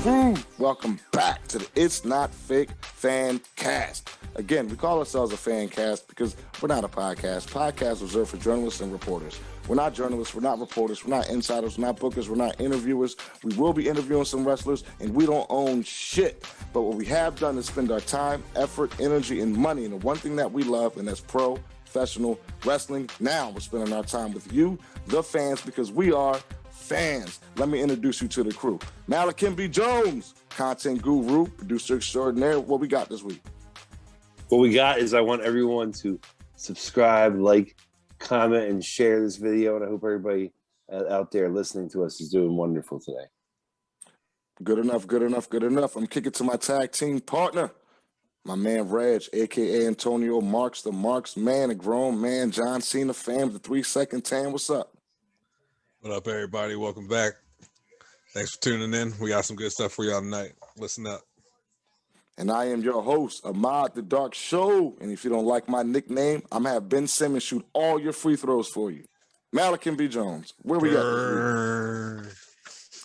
crew, welcome back to the It's Not Fake Fan Cast. Again, we call ourselves a fan cast because we're not a podcast. Podcast reserved for journalists and reporters. We're not journalists, we're not reporters, we're not insiders, we're not bookers, we're not interviewers. We will be interviewing some wrestlers, and we don't own shit. But what we have done is spend our time, effort, energy, and money in the one thing that we love, and that's professional wrestling. Now we're spending our time with you, the fans, because we are fans. Let me introduce you to the crew. Malachi B. Jones, content guru, producer extraordinaire. What we got this week? What we got is I want everyone to subscribe, like, comment, and share this video. And I hope everybody out there listening to us is doing wonderful today. Good enough, good enough, good enough. I'm kicking to my tag team partner, my man Reg, a.k.a. Antonio Marks, the Marks man, a grown man, John Cena fam, the 3 second tan. What's up? What up, everybody? Welcome back. Thanks for tuning in. We got some good stuff for y'all tonight. Listen up. And I am your host, Ahmad the Dark Show. And if you don't like my nickname, I'm going to have Ben Simmons shoot all your free throws for you. Malachi B. Jones, where we at this week?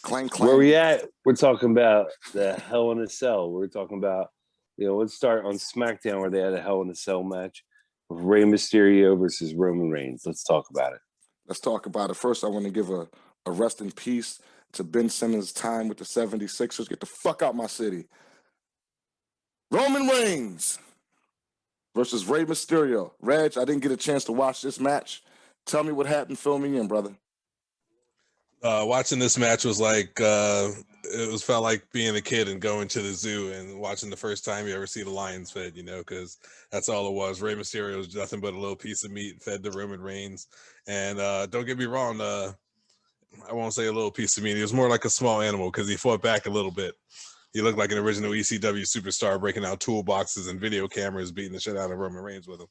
Clang, clang. Where we at? We're talking about the Hell in a Cell. We're talking about, let's start on SmackDown where they had a Hell in a Cell match with Rey Mysterio versus Roman Reigns. Let's talk about it. Let's talk about it. First, I want to give a rest in peace to Ben Simmons' time with the 76ers. Get the fuck out my city. Roman Reigns versus Rey Mysterio. Reg, I didn't get a chance to watch this match. Tell me what happened. Fill me in, brother. Watching this match was like, felt like being a kid and going to the zoo and watching the first time you ever see the lions fed, because that's all it was. Rey Mysterio was nothing but a little piece of meat fed to Roman Reigns. And don't get me wrong, I won't say a little piece of meat. He was more like a small animal because he fought back a little bit. He looked like an original ECW superstar breaking out toolboxes and video cameras, beating the shit out of Roman Reigns with him.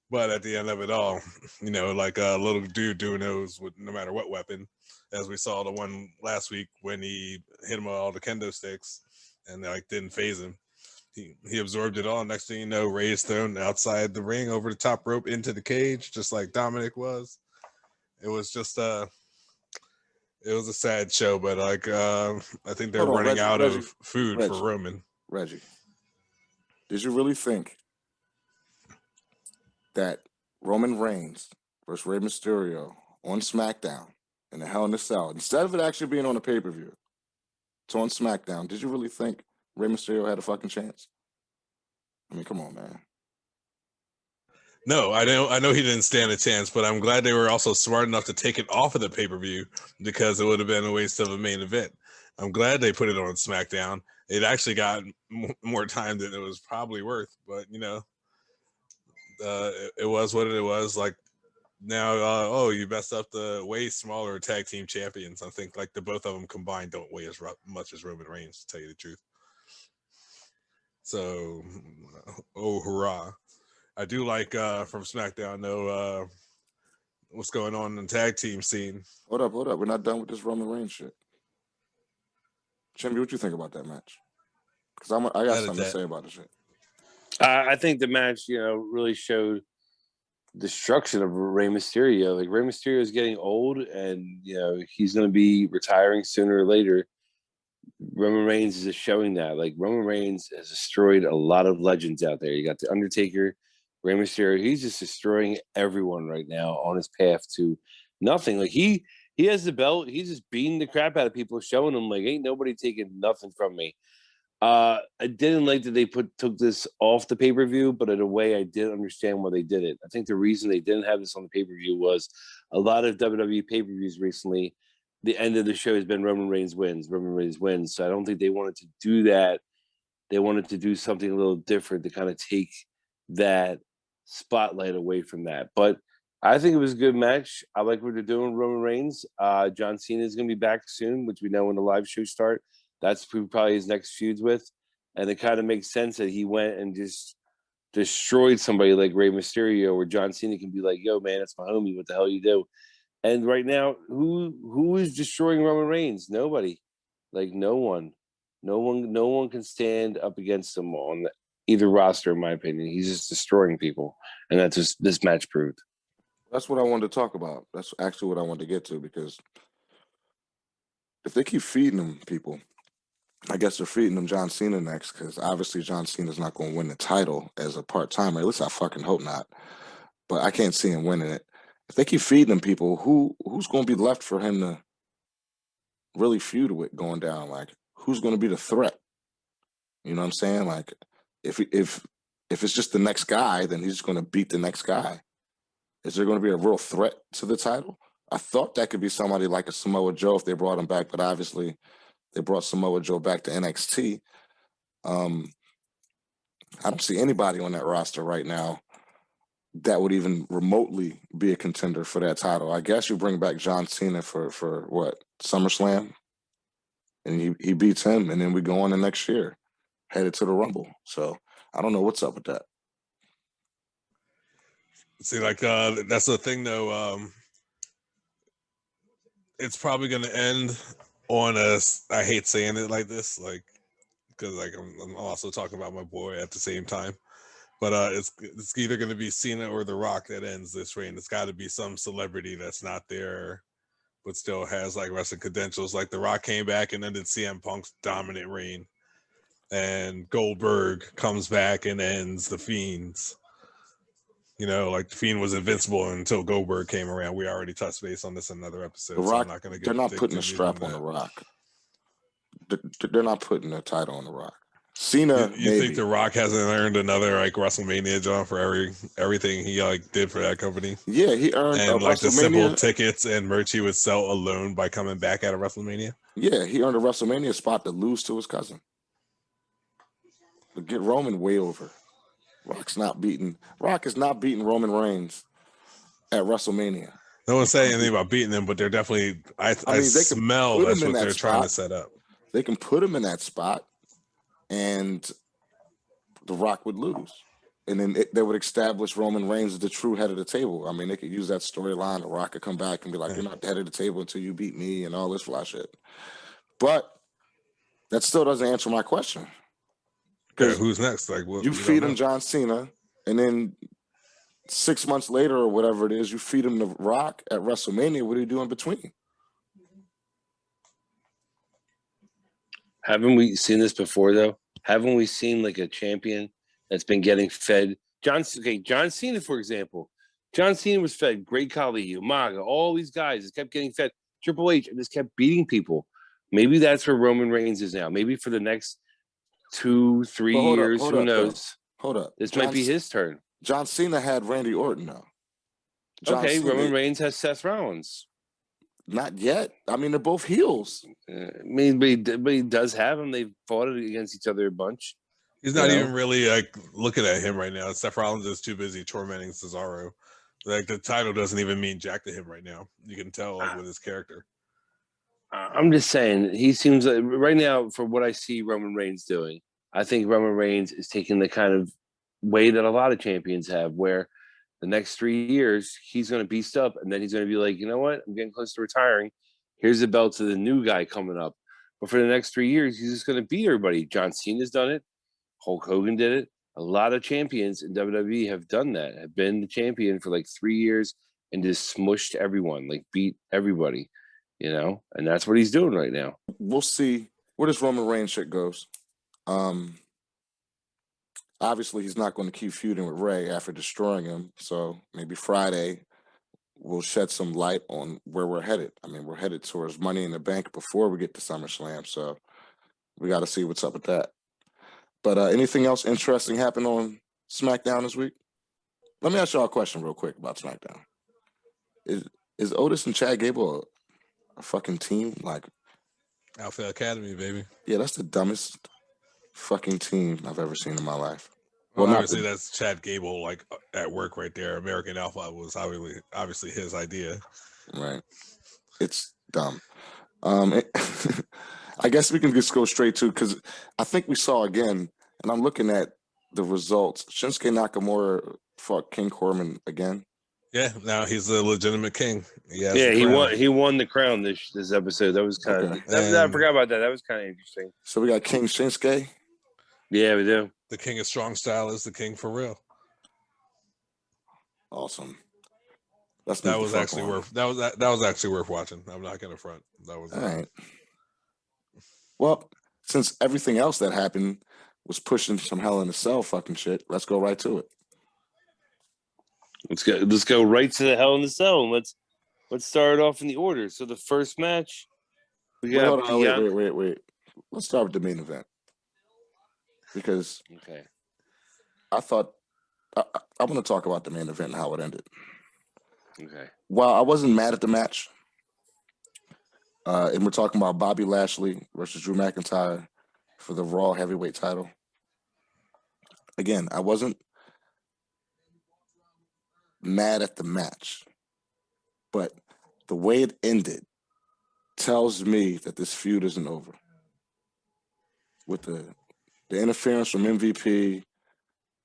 But at the end of it all, like a little dude doing those with no matter what weapon, as we saw the one last week when he hit him with all the kendo sticks and didn't phase him. He absorbed it all. Next thing you know, Rey's thrown outside the ring over the top rope into the cage, just like Dominic was. It was just it was a sad show, but I think they're running out of food for Roman. Reggie, did you really think that Roman Reigns versus Rey Mysterio on SmackDown in the Hell in a Cell, instead of it actually being on a pay-per-view, it's on SmackDown, did you really think Rey Mysterio had a fucking chance? I mean, come on, man. No, I know he didn't stand a chance, but I'm glad they were also smart enough to take it off of the pay-per-view because it would have been a waste of a main event. I'm glad they put it on SmackDown. It actually got more time than it was probably worth, but it was what it was. Like now, you messed up the way smaller tag team champions. I think like the both of them combined don't weigh as much as Roman Reigns, to tell you the truth. So, oh hurrah! I do like from SmackDown though. What's going on in the tag team scene? Hold up. We're not done with this Roman Reigns shit. Chimby, what you think about that match? Because I got something to say about the shit. I think the match, really showed destruction of Rey Mysterio. Like Rey Mysterio is getting old, and he's going to be retiring sooner or later. Roman Reigns is just showing that. Like Roman Reigns has destroyed a lot of legends out there. You got the Undertaker, Rey Mysterio. He's just destroying everyone right now on his path to nothing. Like he has the belt. He's just beating the crap out of people, showing them like ain't nobody taking nothing from me. I didn't like that they took this off the pay-per-view, but in a way I did understand why they did it. I think the reason they didn't have this on the pay-per-view was a lot of WWE pay-per-views recently, the end of the show has been Roman Reigns wins. So I don't think they wanted to do that. They wanted to do something a little different to kind of take that spotlight away from that. But I think it was a good match. I like what they're doing with Roman Reigns. John Cena is going to be back soon, which we know when the live shows start. That's probably his next feuds with. And it kind of makes sense that he went and just destroyed somebody like Rey Mysterio, where John Cena can be like, yo, man, that's my homie. What the hell you do? And right now, who is destroying Roman Reigns? Nobody. Like no one. No one can stand up against him on either roster, in my opinion. He's just destroying people. And that's just this match proved. That's what I wanted to talk about. That's actually what I wanted to get to, because if they keep feeding them people I guess they're feeding him John Cena next because obviously John Cena's not going to win the title as a part timer. At least I fucking hope not. But I can't see him winning it. If they keep feeding him people, who's going to be left for him to really feud with going down? Like, who's going to be the threat? You know what I'm saying? Like, if it's just the next guy, then he's going to beat the next guy. Is there going to be a real threat to the title? I thought that could be somebody like a Samoa Joe if they brought him back, but obviously they brought Samoa Joe back to NXT. I don't see anybody on that roster right now that would even remotely be a contender for that title. I guess you bring back John Cena for what, SummerSlam, and he beats him, and then we go on the next year, headed to the Rumble. So I don't know what's up with that. See, like that's the thing, though. It's probably going to end on us. I hate saying it like this, like because like I'm also talking about my boy at the same time. But it's either going to be Cena or The Rock that ends this reign. It's got to be some celebrity that's not there, but still has like wrestling credentials. Like The Rock came back and ended CM Punk's dominant reign, and Goldberg comes back and ends The Fiend's. You know, like The Fiend was invincible until Goldberg came around. We already touched base on this in another episode. The Rock, so I'm not going to get. They're not putting a strap on The Rock. They're not putting a title on The Rock. Cena, you think The Rock hasn't earned another like WrestleMania, John, for everything he like did for that company? Yeah, he earned and like the simple tickets and merch he would sell alone by coming back at a WrestleMania. Yeah, he earned a WrestleMania spot to lose to his cousin. To get Roman way over. Rock is not beating Roman Reigns at WrestleMania. No one's saying anything about beating them, but they're definitely. I smell that's what they're trying to set up. They can put him in that spot, and The Rock would lose, and then they would establish Roman Reigns as the true head of the table. I mean, they could use that storyline. The Rock could come back and be like, "You're not the head of the table until you beat me," and all this fly shit. But that still doesn't answer my question. Yeah, who's next? Like, you feed him John Cena, and then 6 months later or whatever it is, you feed him The Rock at WrestleMania. What do you do in between? Haven't we seen this before, though? Haven't we seen like a champion that's been getting fed? John Cena, for example. John Cena was fed Great Khali, Umaga, all these guys just kept getting fed. Triple H and just kept beating people. Maybe that's where Roman Reigns is now. Maybe for the next 2-3 years, who knows? Hold up. This might be his turn. John Cena had Randy Orton, though. Roman Reigns has Seth Rollins. Not yet. I mean, they're both heels. But he does have them. They've fought against each other a bunch. He's not even really like looking at him right now. Seth Rollins is too busy tormenting Cesaro. Like the title doesn't even mean jack to him right now. You can tell like, with his character. I'm just saying, he seems like right now, for what I see Roman Reigns doing, I think Roman Reigns is taking the kind of way that a lot of champions have, where the next 3 years, he's going to beast up, and then he's going to be like, you know what? I'm getting close to retiring. Here's the belt to the new guy coming up. But for the next 3 years, he's just going to beat everybody. John Cena's done it. Hulk Hogan did it. A lot of champions in WWE have done that, have been the champion for like 3 years and just smushed everyone, like beat everybody. You know, and that's what he's doing right now. We'll see where this Roman Reigns shit goes. Obviously, he's not going to keep feuding with Ray after destroying him. So maybe Friday will shed some light on where we're headed. I mean, we're headed towards Money in the Bank before we get to SummerSlam. So we got to see what's up with that. But anything else interesting happened on SmackDown this week? Let me ask y'all a question real quick about SmackDown. Is Otis and Chad Gable a fucking team? Like Alpha Academy, baby. Yeah, that's the dumbest fucking team I've ever seen in my life. Well, obviously that's Chad Gable, like at work right there. American Alpha was obviously his idea. Right. It's dumb. I guess we can just go straight to, because I think we saw again, and I'm looking at the results. Shinsuke Nakamura fought King Corbin again. Yeah, now he's a legitimate king. He won the crown this episode. That was kind of I forgot about that. That was kind of interesting. So we got King Shinsuke. Yeah, we do. The king of strong style is the king for real. Awesome. That was actually worth watching. I'm not gonna front. That was all right. Well, since everything else that happened was pushing some Hell in a Cell fucking shit, let's go right to it. Let's go right to the Hell in the Cell, and let's start it off in the order. So the first match, we Wait, got hold on, Bianca. wait. Let's start with the main event because Okay. I thought I want to talk about the main event and how it ended. Okay. While I wasn't mad at the match, and we're talking about Bobby Lashley versus Drew McIntyre for the Raw Heavyweight title. Again, I wasn't mad at the match, but the way it ended tells me that this feud isn't over. With the interference from MVP,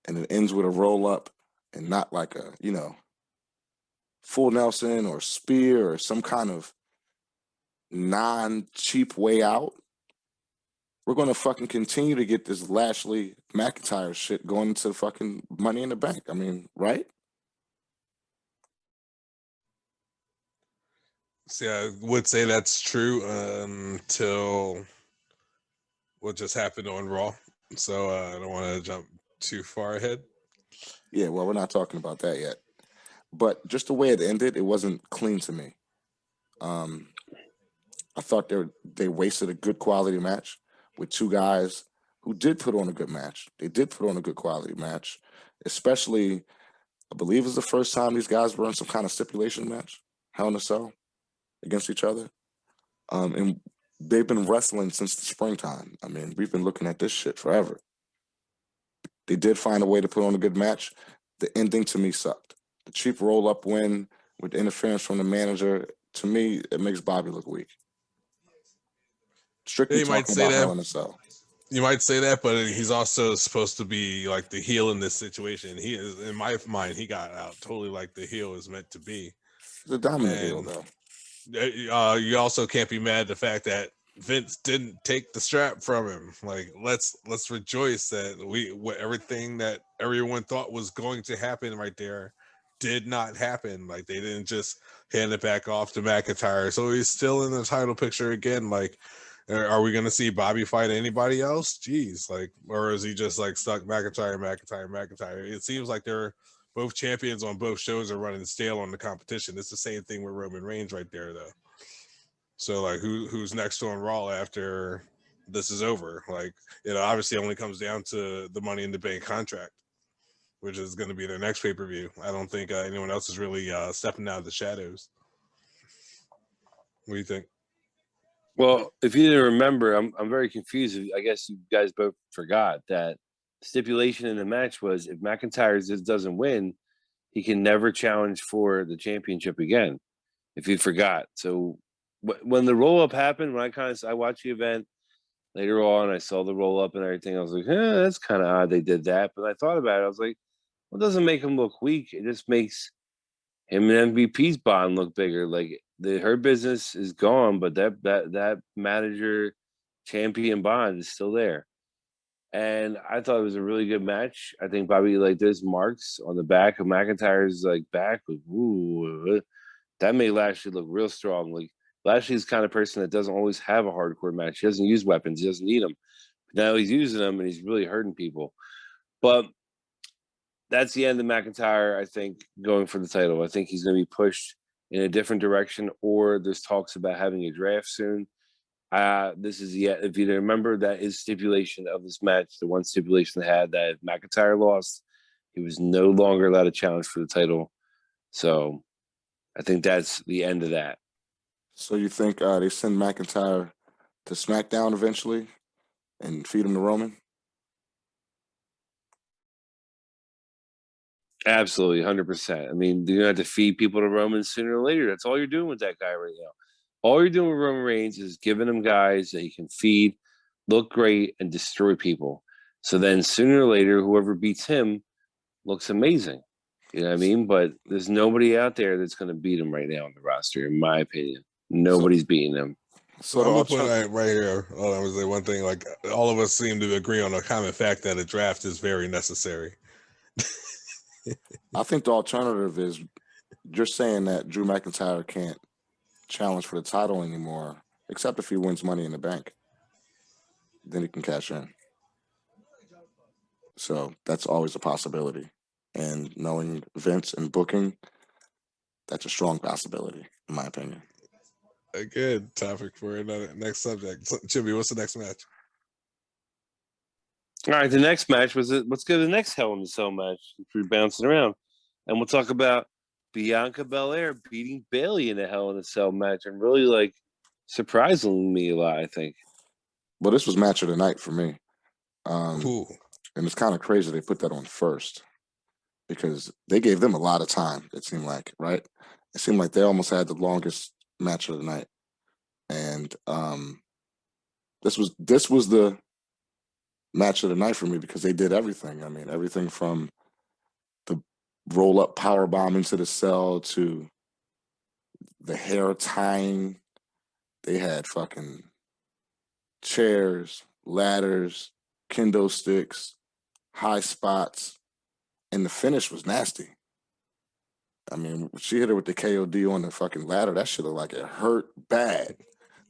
and it ends with a roll up and not like a, full Nelson or spear or some kind of non-cheap way out. We're going to fucking continue to get this Lashley McIntyre shit going into fucking Money in the Bank. I mean, right? See, I would say that's true until what just happened on Raw. So I don't want to jump too far ahead. Yeah, well, we're not talking about that yet. But just the way it ended, it wasn't clean to me. I thought they wasted a good quality match with two guys who did put on a good match. They did put on a good quality match, especially, I believe it's the first time these guys were in some kind of stipulation match, Hell in a Cell, against each other. And they've been wrestling since the springtime. I mean, we've been looking at this shit forever. They did find a way to put on a good match. The ending to me sucked. The cheap roll-up win with interference from the manager, to me, it makes Bobby look weak. Strictly You might talking say about that. Hell in a Cell. You might say that, but he's also supposed to be like the heel in this situation. He is, in my mind, he got out totally like the heel is meant to be. He's a dominant And, heel, though. You also can't be mad at the fact that Vince didn't take the strap from him. Like, let's rejoice that everything that everyone thought was going to happen right there did not happen. Like, they didn't just hand it back off to McIntyre. So he's still in the title picture again. Like, are we going to see Bobby fight anybody else? Jeez, like, or is he just like stuck McIntyre? It seems like they're both champions on both shows are running stale on the competition. It's the same thing with Roman Reigns right there, though. So, like, who's next on Raw after this is over? Like, obviously only comes down to the Money in the Bank contract, which is going to be their next pay-per-view. I don't think anyone else is really stepping out of the shadows. What do you think? Well, if you didn't remember, I'm very confused. I guess you guys both forgot that stipulation in the match was if McIntyre just doesn't win, he can never challenge for the championship again. If you forgot, so when the roll up happened, when I watched the event later on, I saw the roll up and everything. I was like, that's kind of odd they did that. But I thought about it. I was like, well, it doesn't make him look weak. It just makes him and MVP's bond look bigger. Like her business is gone, but that manager champion bond is still there. And I thought it was a really good match. I think Bobby, like, there's marks on the back of McIntyre's like back. Like, ooh, that made Lashley look real strong. Like, Lashley's the kind of person that doesn't always have a hardcore match. He doesn't use weapons. He doesn't need them. Now he's using them, and he's really hurting people. But that's the end of McIntyre, I think, going for the title. I think he's going to be pushed in a different direction, or there's talks about having a draft soon. This is yet, if you remember, that is stipulation of this match. The one stipulation they had that if McIntyre lost, he was no longer allowed to challenge for the title. So I think that's the end of that. So you think they send McIntyre to SmackDown eventually and feed him to Roman? Absolutely, 100%. I mean, you're going to have to feed people to Roman sooner or later. That's all you're doing with that guy right now. All you're doing with Roman Reigns is giving him guys that he can feed, look great, and destroy people. So then sooner or later, whoever beats him looks amazing. You know what I mean? But there's nobody out there that's going to beat him right now on the roster, in my opinion. Nobody's beating him. So I'm gonna put right here. Hold on, I was say one thing. Like, all of us seem to agree on a common fact that a draft is very necessary. I think the alternative is you're saying that Drew McIntyre can't challenge for the title anymore, except if he wins Money in the Bank. then he can cash in. So that's always a possibility. And knowing Vince and booking, that's a strong possibility, in my opinion. A good topic for another next subject. Jimmy, what's the next match? All right, the next match was it. Let's go to the next Hell in a Cell match. If we're bouncing around, and we'll talk about Bianca Belair beating Bayley in a Hell in a Cell match, and really like surprising me a lot. I think. Well, this was match of the night for me. Cool. And it's kind of crazy they put that on first because they gave them a lot of time, it seemed like, right? It seemed like they almost had the longest match of the night. And this was the match of the night for me because they did everything. I mean, everything from the roll up power bomb into the cell to the hair tying. They had fucking chairs, ladders, kendo sticks, high spots, and the finish was nasty. I mean, she hit her with the KOD on the fucking ladder. That shit looked like it hurt bad.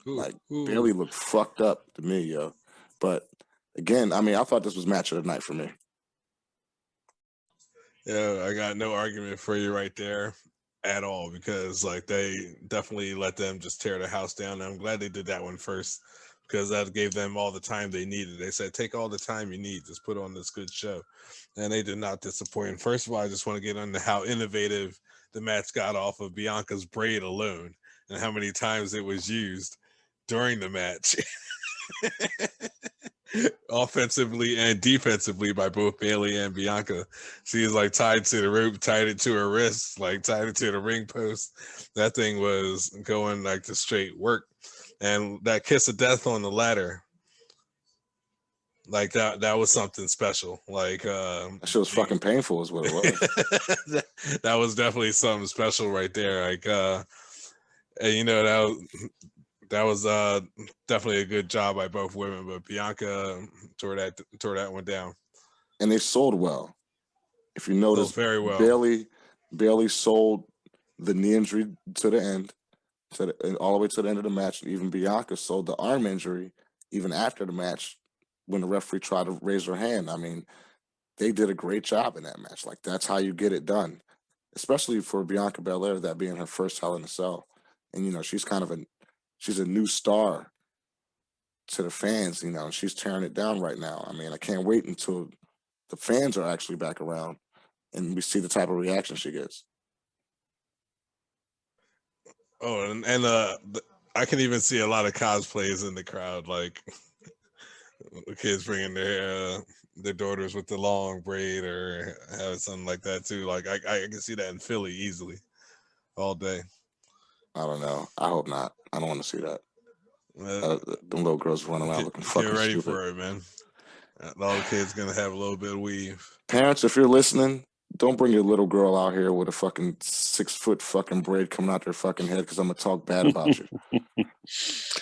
Like Bayley looked fucked up to me, yo. But again, I mean, I thought this was match of the night for me. Yeah, I got no argument for you right there at all because like they definitely let them just tear the house down. And I'm glad they did that one first because that gave them all the time they needed. They said, take all the time you need, just put on this good show. And they did not disappoint. First of all, I just want to get into how innovative the match got off of Bianca's braid alone and how many times it was used during the match. Offensively and defensively by both Bayley and Bianca. She is like tied to the rope, tied it to her wrist, like tied it to the ring post. That thing was going like the straight work. And that kiss of death on the ladder, like that was something special. Like that shit was fucking painful is what it was. that was definitely something special right there. Like and you know that was definitely a good job by both women, but Bianca tore that one down. And they sold well. If you notice, very well. Bayley sold the knee injury to the end, all the way to the end of the match. And even Bianca sold the arm injury even after the match when the referee tried to raise her hand. I mean, they did a great job in that match. Like, that's how you get it done, especially for Bianca Belair, that being her first Hell in a Cell. And, you know, she's a new star to the fans, you know, and she's tearing it down right now. I mean, I can't wait until the fans are actually back around and we see the type of reaction she gets. Oh, and I can even see a lot of cosplays in the crowd, like the kids bringing their daughters with the long braid or having something like that too. Like I can see that in Philly easily, all day. I don't know. I hope not. I don't want to see that. The little girls running around looking fucking stupid. Get ready for it, man. All the kids gonna have a little bit of weave. Parents, if you're listening, don't bring your little girl out here with a fucking 6-foot fucking braid coming out their fucking head because I'm gonna talk bad about you.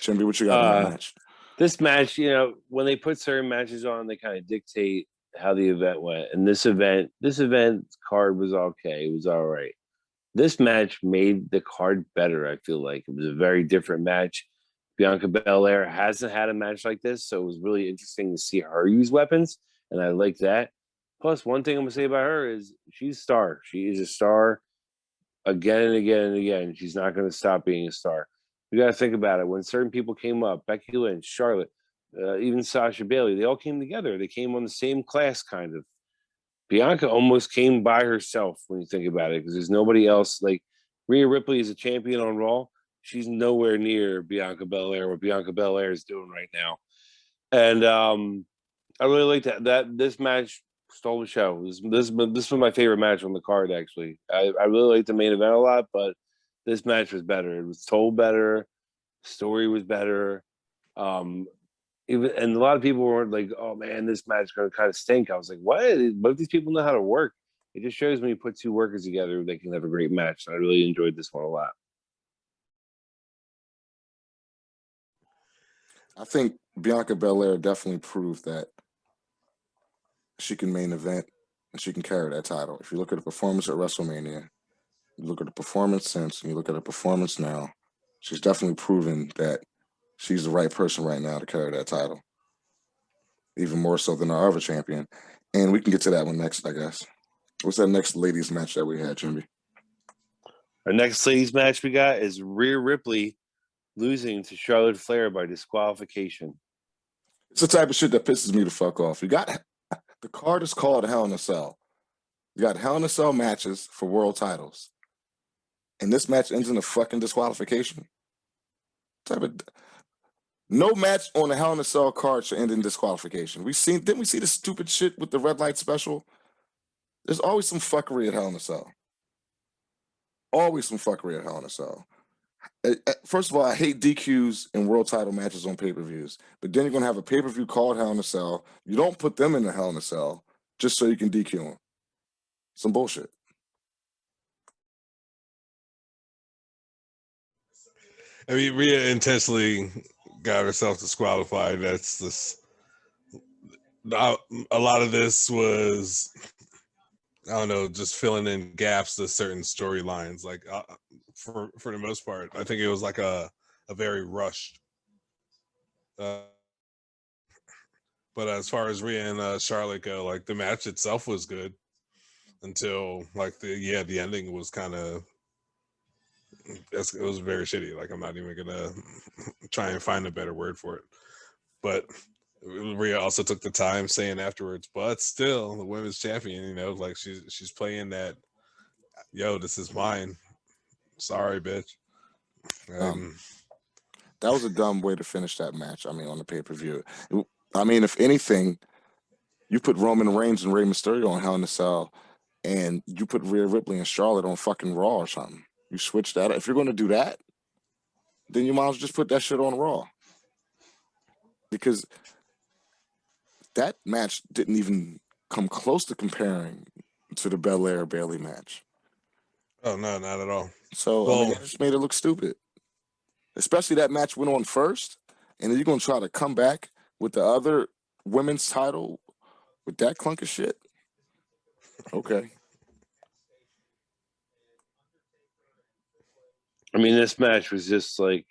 Jimmy, what you got in that match? This match, you know, when they put certain matches on, they kind of dictate how the event went. And this event card was okay. It was all right. This match made the card better, I feel like. It was a very different match. Bianca Belair hasn't had a match like this, so it was really interesting to see her use weapons, and I like that. Plus, one thing I'm going to say about her is she's a star. She is a star again and again and again. She's not going to stop being a star. You got to think about it. When certain people came up, Becky Lynch, Charlotte, even Sasha Bayley, they all came together. They came on the same class, kind of. Bianca almost came by herself when you think about it, because there's nobody else. Like, Rhea Ripley is a champion on Raw. She's nowhere near Bianca Belair, what Bianca Belair is doing right now. And I really like that this match stole the show. This was my favorite match on the card, actually. I really liked the main event a lot, but this match was better. It was told better. Story was better. And a lot of people were like, oh man, this match is going to kind of stink. I was like, what? Both these people know how to work. It just shows when you put two workers together, they can have a great match. I really enjoyed this one a lot. I think Bianca Belair definitely proved that she can main event and she can carry that title. If you look at the performance at WrestleMania, you look at the performance since, and you look at the performance now, she's definitely proven that she's the right person right now to carry that title. even more so than our other champion. And we can get to that one next, I guess. What's that next ladies match that we had, Jimmy? Our next ladies match we got is Rhea Ripley losing to Charlotte Flair by disqualification. It's the type of shit that pisses me the fuck off. You got the card is called Hell in a Cell. You got Hell in a Cell matches for world titles. And this match ends in a fucking disqualification. No match on the Hell in a Cell card should end in disqualification. Didn't we see the stupid shit with the red light special? There's always some fuckery at Hell in a Cell. Always some fuckery at Hell in a Cell. First of all, I hate DQs and world title matches on pay-per-views. But then you're going to have a pay-per-view called Hell in a Cell. You don't put them in the Hell in a Cell just so you can DQ them. Some bullshit. I mean, Rhea intentionally got herself disqualified. That's this. A lot of this was, I don't know, just filling in gaps to certain storylines. Like for the most part, I think it was like a very rushed. But as far as Rhea and Charlotte go, like the match itself was good until like the ending was kind of. It was very shitty. Like I'm not even gonna try and find a better word for it. But Rhea also took the time saying afterwards, but still the women's champion, you know, like she's playing that, yo, this is mine. Sorry, bitch. That was a dumb way to finish that match. I mean, on the pay-per-view. I mean, if anything, you put Roman Reigns and Rey Mysterio on Hell in a Cell, and you put Rhea Ripley and Charlotte on fucking Raw or something. You switch that. If you're going to do that, then you might as well just put that shit on Raw. Because that match didn't even come close to comparing to the Belair Bayley match. Oh, no, not at all. So, I mean, it just made it look stupid. Especially that match went on first, and then you're going to try to come back with the other women's title with that clunk of shit? Okay. I mean, this match was just like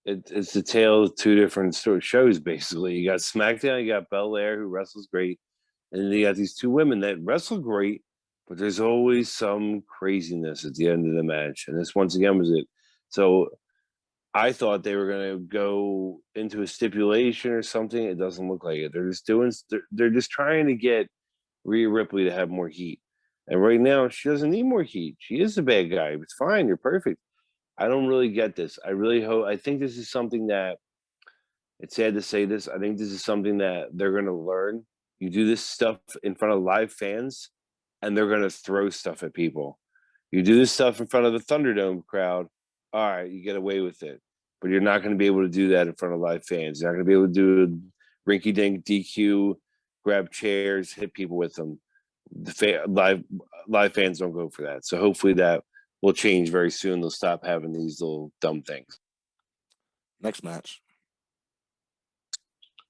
it's the tale of two different shows. Basically, you got SmackDown, you got Belair, who wrestles great, and then you got these two women that wrestle great, but there's always some craziness at the end of the match, and this once again was it. So I thought they were gonna go into a stipulation or something. It doesn't look like it. They're just trying to get Rhea Ripley to have more heat. And right now, she doesn't need more heat. She is the bad guy. It's fine. You're perfect. I don't really get this. I really hope. I think this is something that, it's sad to say this, I think this is something that they're going to learn. You do this stuff in front of live fans, and they're going to throw stuff at people. You do this stuff in front of the Thunderdome crowd, all right, you get away with it. But you're not going to be able to do that in front of live fans. You're not going to be able to do rinky-dink DQ, grab chairs, hit people with them. Live fans don't go for that. So hopefully that will change very soon. They'll stop having these little dumb things. Next match.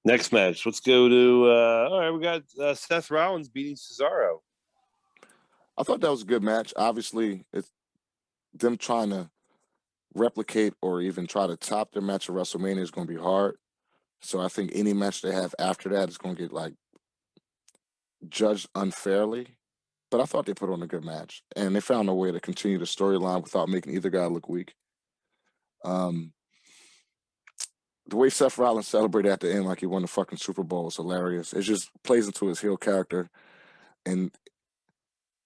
Let's go to all right, we got Seth Rollins beating Cesaro. I thought that was a good match. Obviously, it's them trying to replicate or even try to top their match at WrestleMania is going to be hard. So I think any match they have after that is going to get like judged unfairly. But I thought they put on a good match, and they found a way to continue the storyline without making either guy look weak. The way Seth Rollins celebrated at the end like he won the fucking Super Bowl was hilarious. It just plays into his heel character. And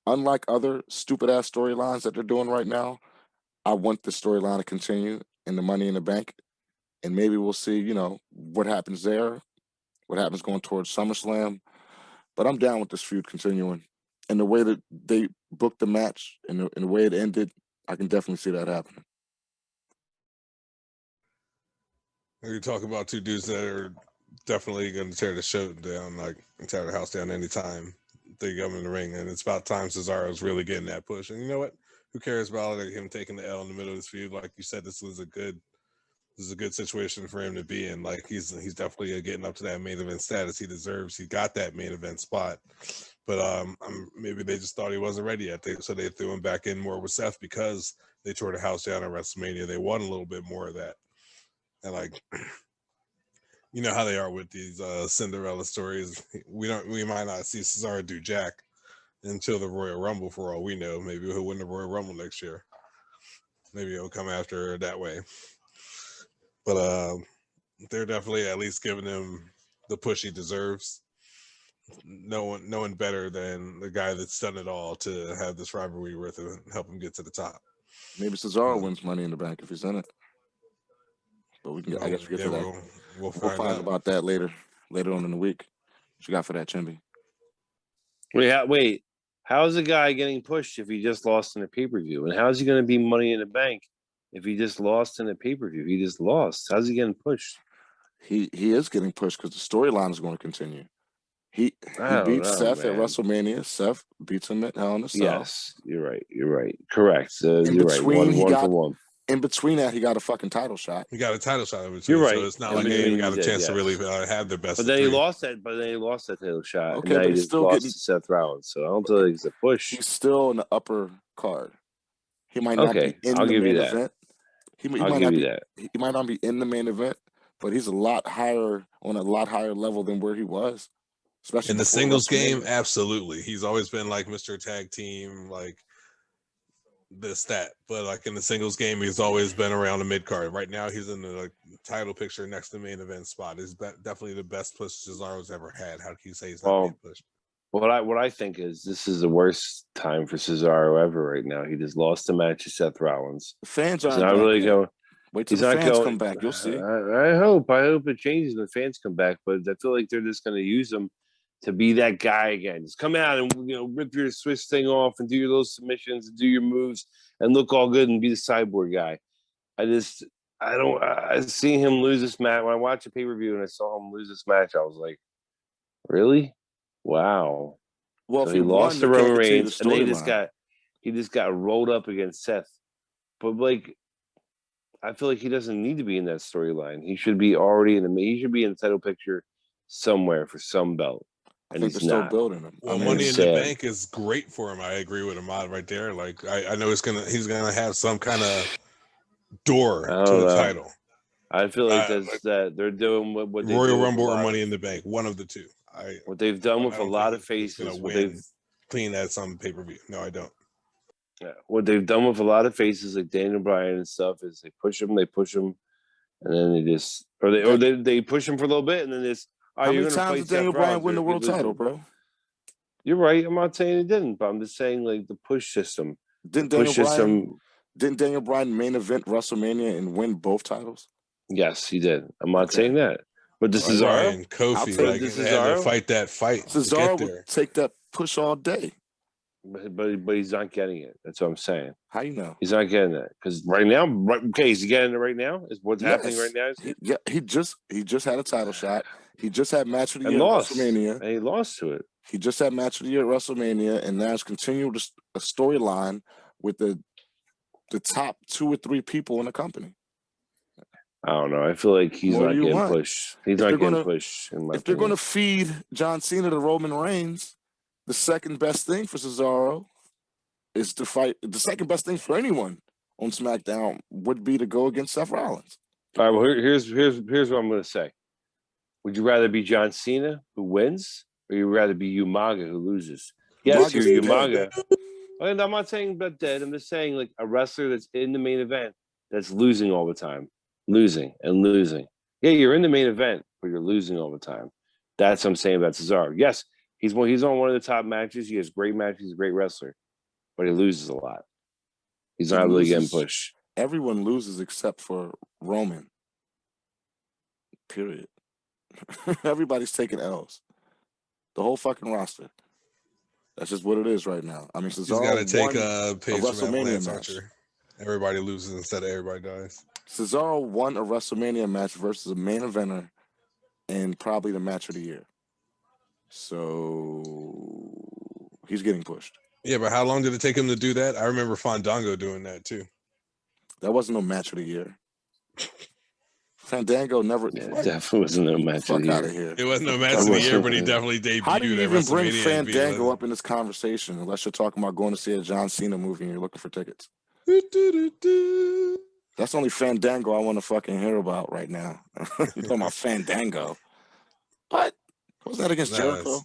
unlike other stupid-ass storylines that they're doing right now, I want the storyline to continue in the Money in the Bank. And maybe we'll see, you know, what happens there, what happens going towards SummerSlam. But I'm down with this feud continuing. And the way that they booked the match and the way it ended, I can definitely see that happening. You talk about two dudes that are definitely going to tear the show down, like tear the house down anytime they come in the ring. And it's about time Cesaro's really getting that push. And you know what? Who cares about him taking the L in the middle of this feud? Like you said, this is a good situation for him to be in. Like he's definitely getting up to that main event status he deserves. He got that main event spot, but maybe they just thought he wasn't ready yet. So they threw him back in more with Seth because they tore the house down at WrestleMania. They want a little bit more of that, and like, You know how they are with these Cinderella stories. We might not see Cesaro do jack until the Royal Rumble for all we know. Maybe he'll win the Royal Rumble next year. Maybe he'll come after that way. But they're definitely at least giving him the push he deserves. No one better than the guy that's done it all to have this rivalry with him and help him get to the top. Maybe Cesaro wins Money in the Bank if he's in it. But I guess we get to that. We'll find out about that later on in the week. What you got for that, Chimby? Wait. How's a guy getting pushed if he just lost in a pay-per-view? And how's he going to be Money in the Bank if he just lost in a pay-per-view? He just lost. How's he getting pushed? He is getting pushed because the storyline is going to continue. He beats Seth at WrestleMania. Seth beats him at Hell in a Cell. Yes, you're right. Correct. In you're between, right. One for one. In between that, he got a fucking title shot. He got a title shot. You're right. So it's not like he even got a chance to really have the best. But then he lost that. But then he lost that title shot. Okay, and but he's still lost to Seth Rollins. So I don't think it's a push. He's still in the upper card. He might not be in the main event. He might not be in the main event, but he's on a lot higher level than where he was. Especially in the singles game, absolutely. He's always been like Mr. Tag Team, like this, that. But like in the singles game, he's always been around the mid card. Right now, he's in the title picture next to the main event spot. Is definitely the best push Cesaro's ever had. How can you say he's not being pushed? What I think is this is the worst time for Cesaro ever right now. He just lost the match to Seth Rollins. The fans are not really going. Wait till the fans come back. You'll see. I hope it changes and the fans come back, but I feel like they're just going to use him to be that guy again. Just come out and rip your Swiss thing off and do your little submissions and do your moves and look all good and be the cyborg guy. I see him lose this match. When I watched a pay-per-view and I saw him lose this match, I was like, really? Wow. Well, so he lost to Roman Reigns and then he just got rolled up against Seth. But I feel like he doesn't need to be in that storyline. He should be already he should be in the title picture somewhere for some belt. I think they're still building him. Well, Money in the Bank is great for him. I agree with Ahmad right there. Like I know he's gonna have some kind of door to the title. I feel like that they're doing what they Royal Rumble or Money in the Bank, one of the two. What they've done with a lot of faces. Clean that some pay-per-view. No, I don't. Yeah, what they've done with a lot of faces like Daniel Bryan and stuff is they push him, and then they push him for a little bit, and then it's. How many times did Daniel Bryan win the world title, bro? You're right. I'm not saying he didn't, but I'm just saying like the push system. Didn't Daniel Bryan main event WrestleMania and win both titles? Yes, he did. I'm not saying that. But this is Kofi, had to fight that fight. Cesaro would take that push all day. But he's not getting it. That's what I'm saying. How you know? He's not getting it because right now, is he getting it right now? Is what's happening right now? He just had a title shot. He just had match of the year at WrestleMania, and he lost to it. He just had match of the year at WrestleMania, and now it's continued a storyline with the top 2 or 3 people in the company. I don't know. I feel like he's not getting pushed. He's not getting pushed. If they're going to feed John Cena to Roman Reigns, the second best thing for Cesaro is to fight. The second best thing for anyone on SmackDown would be to go against Seth Rollins. All right. Well, here's what I'm going to say. Would you rather be John Cena who wins, or you rather be Umaga who loses? Yes, you're Umaga. And I'm not saying about dead. I'm just saying like a wrestler that's in the main event that's losing all the time, losing and losing. Yeah, you're in the main event, but you're losing all the time. That's what I'm saying about Cesaro. Yes, he's on one of the top matches. He has great matches. He's a great wrestler, but he loses a lot. He's not really getting pushed. Everyone loses except for Roman. Period. Everybody's taking L's. The whole fucking roster. That's just what it is right now. I mean, Cesaro got to take a page from WrestleMania match. Everybody loses instead of everybody dies. Cesaro won a WrestleMania match versus a main eventer and probably the match of the year. So he's getting pushed. Yeah, but how long did it take him to do that? I remember Fandango doing that too. That wasn't no match of the year. Fandango never. Yeah, it definitely wasn't no match of the year. Out of here. It wasn't no match of the year, but he definitely debuted. How do you even bring Fandango up in this conversation unless you're talking about going to see a John Cena movie and you're looking for tickets? That's only Fandango I want to fucking hear about right now. You're talking about Fandango. What? Was that against Jericho?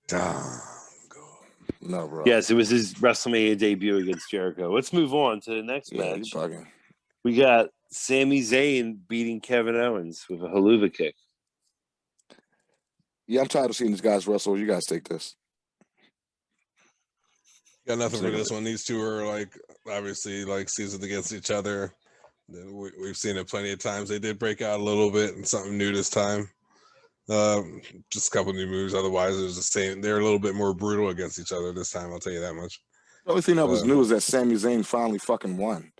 Fandango. No, bro. Yes, it was his WrestleMania debut against Jericho. Let's move on to the next Yeah, you match. bugging. We got Sami Zayn beating Kevin Owens with a haluva kick. Yeah, I'm tired of seeing these guys wrestle. You guys take this. Got nothing for sick of this it. one. These two are like obviously like seasoned against each other. We've seen it plenty of times. They did break out a little bit and something new this time. Just a couple new moves. Otherwise, it was the same. They're a little bit more brutal against each other this time. I'll tell you that much. The only thing that was new is that Sami Zayn finally fucking won.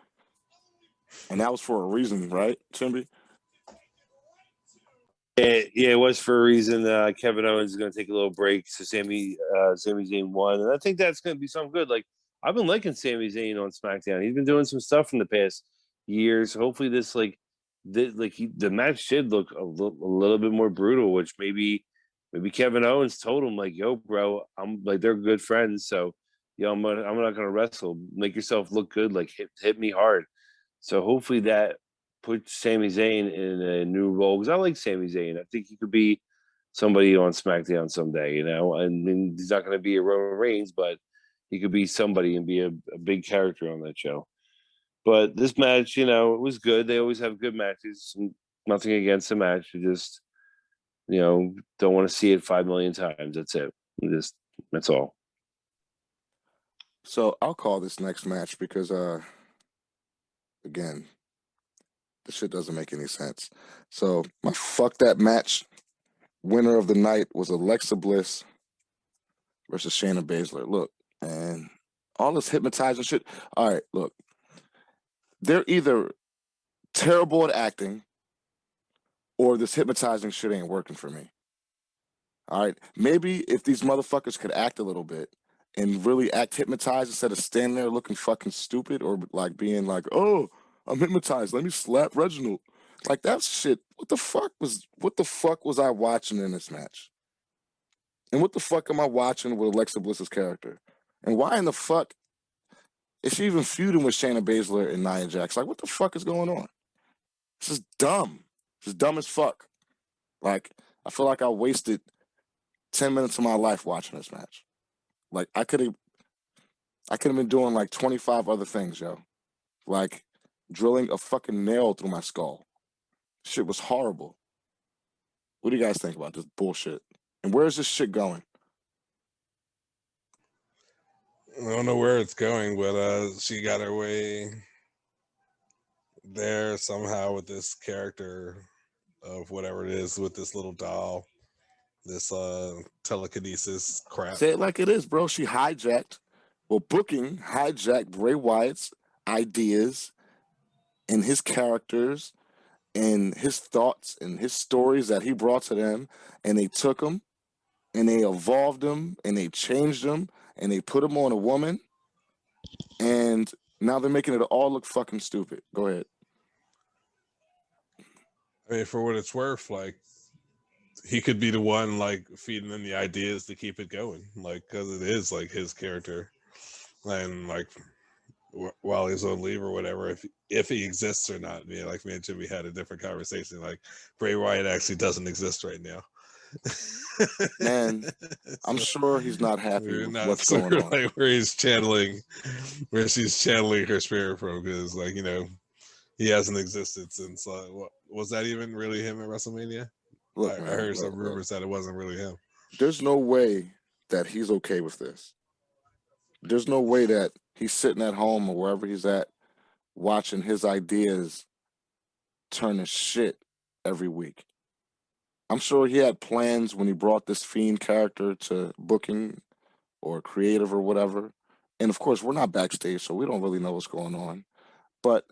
And that was for a reason, right, Chimby? Yeah, it was for a reason. Kevin Owens is going to take a little break, so Sami Zayn won, and I think that's going to be something good. Like I've been liking Sami Zayn on SmackDown. He's been doing some stuff in the past years. Hopefully, the match should look a little bit more brutal. Which maybe Kevin Owens told him like, "Yo, bro, I'm like they're good friends, so I'm not going to wrestle. Make yourself look good. Like hit me hard." So hopefully that put Sami Zayn in a new role because I like Sami Zayn. I think he could be somebody on SmackDown someday, and he's not going to be a Roman Reigns, but he could be somebody and be a big character on that show. But this match, it was good. They always have good matches. Nothing against the match. You just, don't want to see it 5 million times. That's it. That's all. So I'll call this next match because, again, the shit doesn't make any sense. So my fuck that match winner of the night was Alexa Bliss versus Shayna Baszler. Look, and all this hypnotizing shit. All right, look. They're either terrible at acting or this hypnotizing shit ain't working for me. All right. Maybe if these motherfuckers could act a little bit and really act hypnotized instead of standing there looking fucking stupid or like being like, oh, I'm hypnotized. Let me slap Reginald. Like that shit. What the fuck was I watching in this match? And what the fuck am I watching with Alexa Bliss's character? And why in the fuck is she even feuding with Shayna Baszler and Nia Jax? Like, what the fuck is going on? This is dumb. This is dumb as fuck. Like, I feel like I wasted 10 minutes of my life watching this match. Like, I could have been doing like 25 other things, yo. Like, drilling a fucking nail through my skull. Shit was horrible. What do you guys think about this bullshit? And where's this shit going? I don't know where it's going, but she got her way there somehow with this character of whatever it is with this little doll, this telekinesis crap. Say it like it is, bro. She hijacked Bray Wyatt's ideas and his characters and his thoughts and his stories that he brought to them, and they took them and they evolved them and they changed them and they put them on a woman, and now they're making it all look fucking stupid. Go ahead. I mean, for what it's worth, like he could be the one like feeding them the ideas to keep it going, like because it is like his character, and like while he's on leave or whatever, if he exists or not. Yeah, like me and Jimmy had a different conversation. Like Bray Wyatt actually doesn't exist right now. Man, I'm sure he's not happy with what's sure going on. Like where she's channeling her spirit from, because like he hasn't existed since what was that even really him at WrestleMania? Look, I man, heard some rumors that it wasn't really him. There's no way that he's okay with this. There's no way that he's sitting at home or wherever he's at watching his ideas turn to shit every week. I'm sure he had plans when he brought this Fiend character to booking or creative or whatever. And of course, we're not backstage, so we don't really know what's going on. But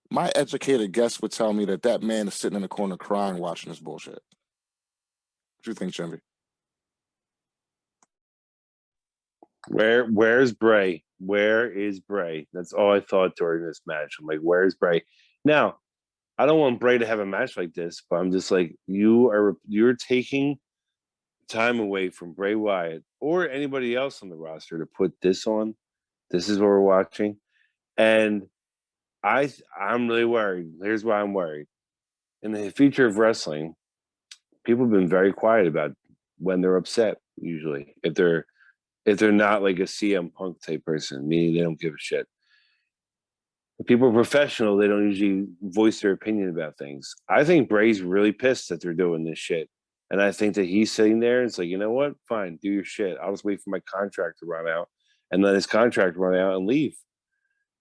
my educated guess would tell me that man is sitting in the corner crying watching this bullshit. What do you think, Jimmy? Where's Bray? Where is Bray? That's all I thought during this match. I'm like, where's Bray? Now, I don't want Bray to have a match like this, but I'm just like, you're taking time away from Bray Wyatt or anybody else on the roster to put this on. This is what we're watching. And I'm really worried. Here's why I'm worried. In the future of wrestling, people have been very quiet about when they're upset. Usually, if they're not like a CM Punk type person, meaning they don't give a shit. If people are professional, they don't usually voice their opinion about things. I think Bray's really pissed that they're doing this shit. And I think that he's sitting there and it's like, you know what? Fine, do your shit. I'll just wait for my contract to run out and let his contract run out and leave.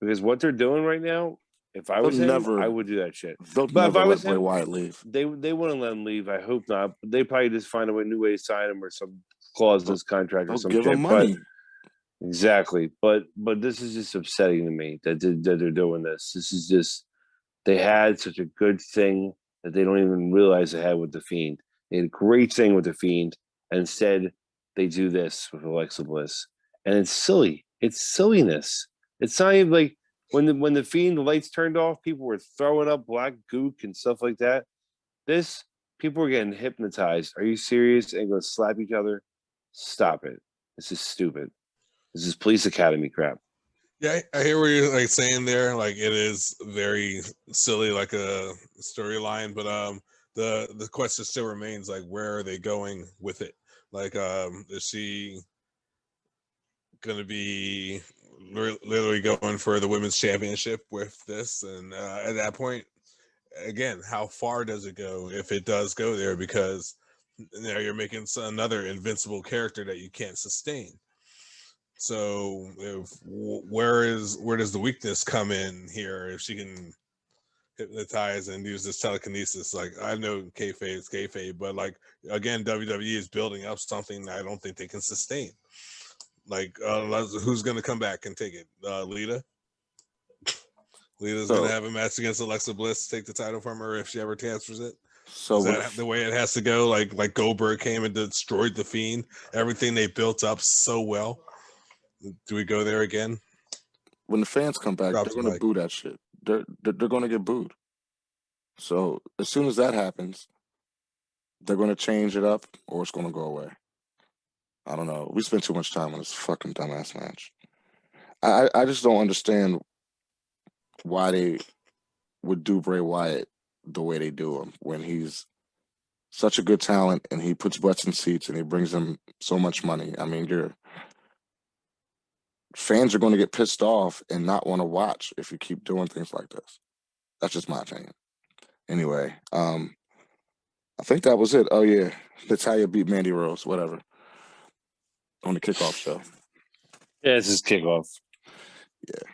Because what they're doing right now, if I They'll was him, never I would do that shit. they'll But if never I let was Bray him, Wyatt leave. they wouldn't let him leave. I hope not. But they probably just find a new way to sign him or some clause in his contract or They'll some give shit. him money. Exactly, but this is just upsetting to me that they're doing this. This is just they had such a good thing that they don't even realize they had with the Fiend. They had a great thing with the Fiend, and instead they do this with Alexa Bliss, and it's silly. It's silliness. It's not even like when the Fiend the lights turned off, people were throwing up black gook and stuff like that. This people were getting hypnotized. Are you serious? And going to slap each other? Stop it. This is stupid. This is police academy crap. Yeah, I hear what you're like saying there. Like it is very silly, like a storyline, but the question still remains like where are they going with it? Like is she gonna be literally going for the women's championship with this? And at that point, again, how far does it go if it does go there? Because now you're making another invincible character that you can't sustain. So where does the weakness come in here? If she can hypnotize and use this telekinesis, like I know kayfabe is kayfabe, but like again, WWE is building up something I don't think they can sustain. Like who's gonna come back and take it? Lita. Lita's gonna have a match against Alexa Bliss, take the title from her if she ever transfers it. So is that the way it has to go? Like Goldberg came and destroyed the Fiend, everything they built up so well. Do we go there again? When the fans come back, they're going to boo that shit. They're going to get booed. So as soon as that happens, they're going to change it up or it's going to go away. I don't know. We spent too much time on this fucking dumbass match. I just don't understand why they would do Bray Wyatt the way they do him when he's such a good talent and he puts butts in seats and he brings them so much money. I mean, your fans are going to get pissed off and not want to watch if you keep doing things like this. That's just my opinion. Anyway, I think that was it. Oh yeah, Natalya beat Mandy Rose, whatever, on the kickoff show. Yeah, it's just kickoff. Yeah,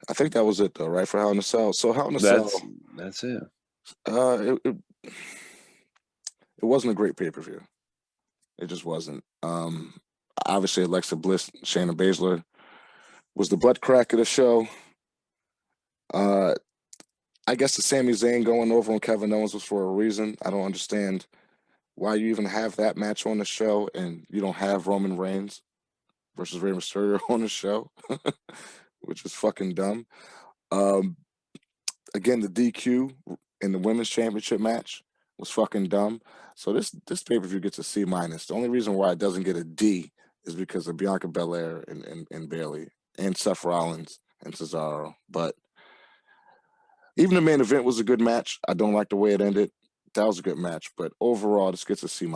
I think that was it though, right? For Hell in a Cell. So Hell in a Cell. That's it. It wasn't a great pay-per-view. It just wasn't. Obviously, Alexa Bliss, Shayna Baszler was the butt crack of the show. I guess the Sami Zayn going over on Kevin Owens was for a reason. I don't understand why you even have that match on the show and you don't have Roman Reigns versus Rey Mysterio on the show, which is fucking dumb. Again, the DQ in the women's championship match was fucking dumb. So this pay-per-view gets a C-. The only reason why it doesn't get a D is because of Bianca Belair and Bayley and Seth Rollins and Cesaro. But even the main event was a good match. I don't like the way it ended. That was a good match, but overall, this gets a C-. Of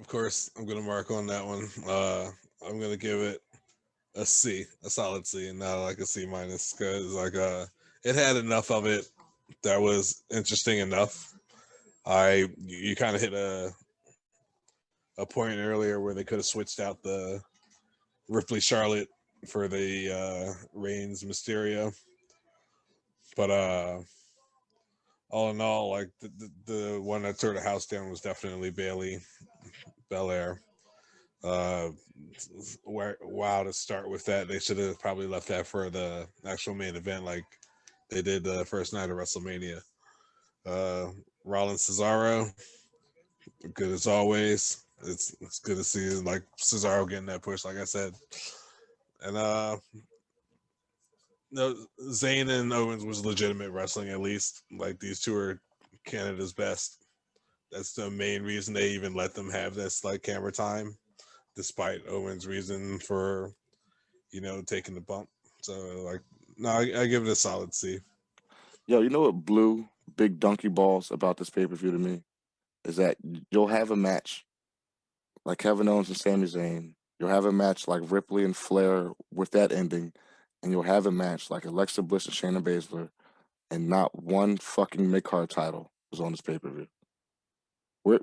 course, I'm gonna mark on that one. I'm gonna give it a C, a solid C, and not like a C-, because like it had enough of it that was interesting enough. You kind of hit a point earlier where they could have switched out the Ripley Charlotte for the Reigns Mysterio, but all in all, like the one that tore the house down was definitely Bayley Belair. Wow, to start with that, they should have probably left that for the actual main event, like they did the first night of WrestleMania. Rollins Cesaro, good as always. It's good to see like Cesaro getting that push, like I said. And no, Zayn and Owens was legitimate wrestling, at least. Like these two are Canada's best. That's the main reason they even let them have this like camera time, despite Owens' reason for taking the bump. So like, no, I give it a solid C. Yo, you know what blew big donkey balls about this pay-per-view to me? Is that you'll have a match like Kevin Owens and Sami Zayn. You'll have a match like Ripley and Flair with that ending. And you'll have a match like Alexa Bliss and Shayna Baszler. And not one fucking mid-card title was on this pay-per-view.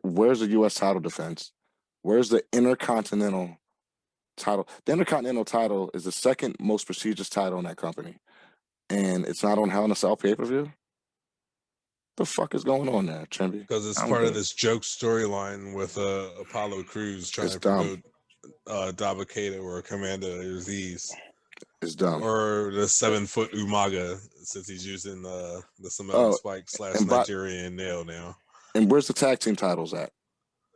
Where's the U.S. title defense? Where's the Intercontinental title? The Intercontinental title is the second most prestigious title in that company. And it's not on Hell in a Cell pay-per-view? The fuck is going on there, Trimby? Because it's part of this joke storyline with Apollo Crews trying to promote Dabba-Kato or Commander Aziz. It's dumb. Or the 7-foot Umaga, since he's using the Samoan Spike / Nigerian nail now. And where's the tag team titles at?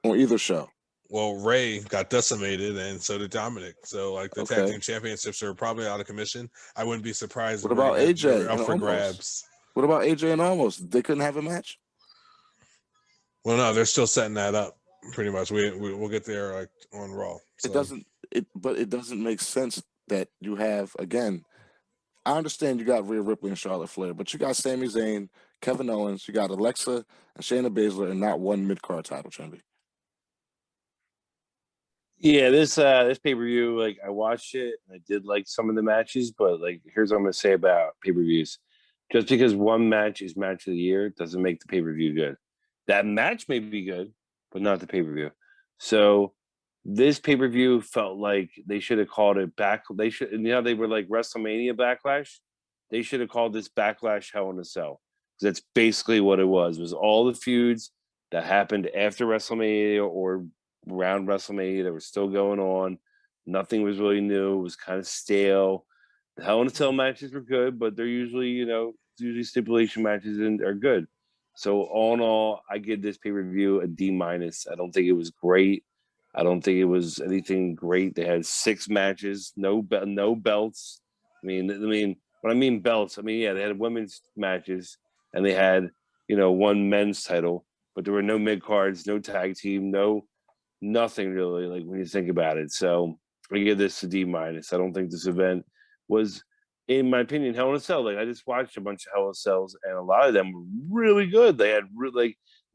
On either show? Well, Ray got decimated, and so did Dominic. So, like, the tag team championships are probably out of commission. I wouldn't be surprised. What about AJ? Up for grabs. What about AJ and Almost? They couldn't have a match? Well, no, they're still setting that up. Pretty much, we'll get there like on Raw. So. But it doesn't make sense that you have, again, I understand you got Rhea Ripley and Charlotte Flair, but you got Sami Zayn, Kevin Owens, you got Alexa and Shayna Baszler, and not one mid-card title, Trimby. Yeah, this pay-per-view, like, I watched it and I did like some of the matches, but like, here's what I'm gonna say about pay-per-views. Just because one match is match of the year doesn't make the pay-per-view good. That match may be good, but not the pay-per-view. So this pay-per-view felt like they should have called it back. They should, they were like WrestleMania Backlash. They should have called this Backlash Hell in a Cell. Because that's basically what it was. It was all the feuds that happened after WrestleMania or around WrestleMania that were still going on. Nothing was really new. It was kind of stale. The Hell in a Cell matches were good, but they're usually, stipulation matches and are good. So all in all, I give this pay-per-view a D-. I don't think it was great. I don't think it was anything great. They had 6 matches, no belts. I mean, when I mean belts, they had women's matches and they had, one men's title, but there were no mid-cards, no tag team, nothing really, like, when you think about it. So I give this a D-. I don't think this event was, in my opinion, Hell in a Cell. Like, I just watched a bunch of Hell in a Cells, and a lot of them were really good. They had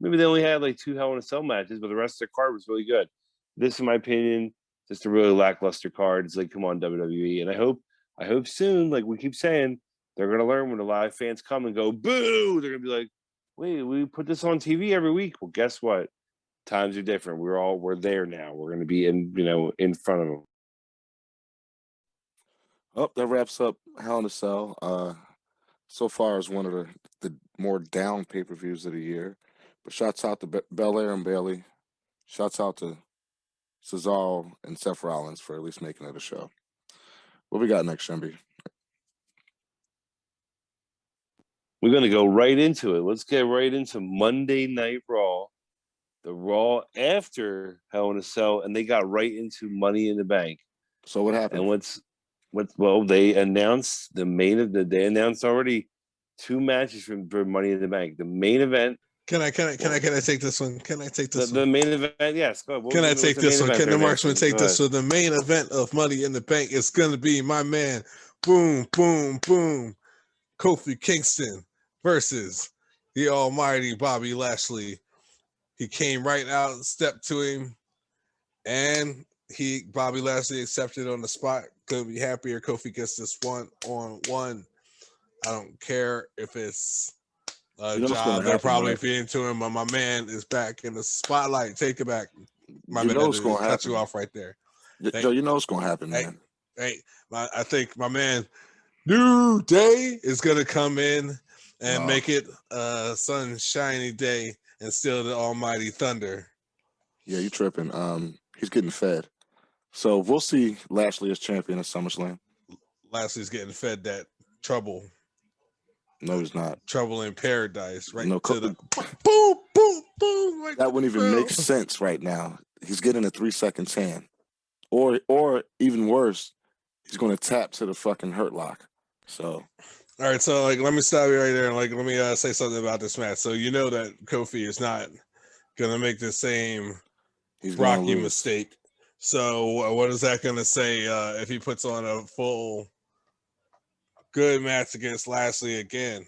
maybe they only had like 2 Hell in a Cell matches, but the rest of the card was really good. This, in my opinion, just a really lackluster card. It's like, come on, WWE. And I hope soon, like we keep saying, they're gonna learn when a lot of fans come and go, boo! They're gonna be like, wait, we put this on TV every week. Well, guess what? Times are different. We're there now. We're gonna be in front of them. Oh, that wraps up Hell in a Cell. So far as one of the more down pay-per-views of the year. But shouts out to Belair and Bayley. Shouts out to Cesaro and Seth Rollins for at least making it a show. What we got next, Shemby? We're going to go right into it. Let's get right into Monday Night Raw. The Raw after Hell in a Cell, and they got right into Money in the Bank. So what happened? And they announced they announced already 2 matches for Money in the Bank. The main event. Can I take this one? Can I take this one? The main event, yes. Go ahead. Can I take this one? Can the marksman take this? So the main event of Money in the Bank is going to be my man, boom, boom, boom, Kofi Kingston versus the almighty Bobby Lashley. He came right out, stepped to him, and Bobby Lashley accepted on the spot. Couldn't be happier. Kofi gets this 1-on-1. I don't care if it's job they're probably feeding to him, but my man is back in the spotlight. Take it back. My man, what's going to happen. Cut you off right there. Joe, you know what's going to happen, man. I think my man New Day is going to come in and make it a sunshiny day and steal the almighty thunder. Yeah, you tripping. He's getting fed. So we'll see Lashley as champion at SummerSlam. Lashley's getting fed that trouble. No, he's not. Trouble in paradise, right? No, to the boom, boom, boom. Like that wouldn't even make sense right now. He's getting a 3-second tan. Or even worse, he's going to tap to the fucking Hurt Lock. So. All right, so like, let me stop you right there and like, let me say something about this match. So you know that Kofi is not going to make the same Rocky mistake. So what is that going to say if he puts on a full good match against Lashley again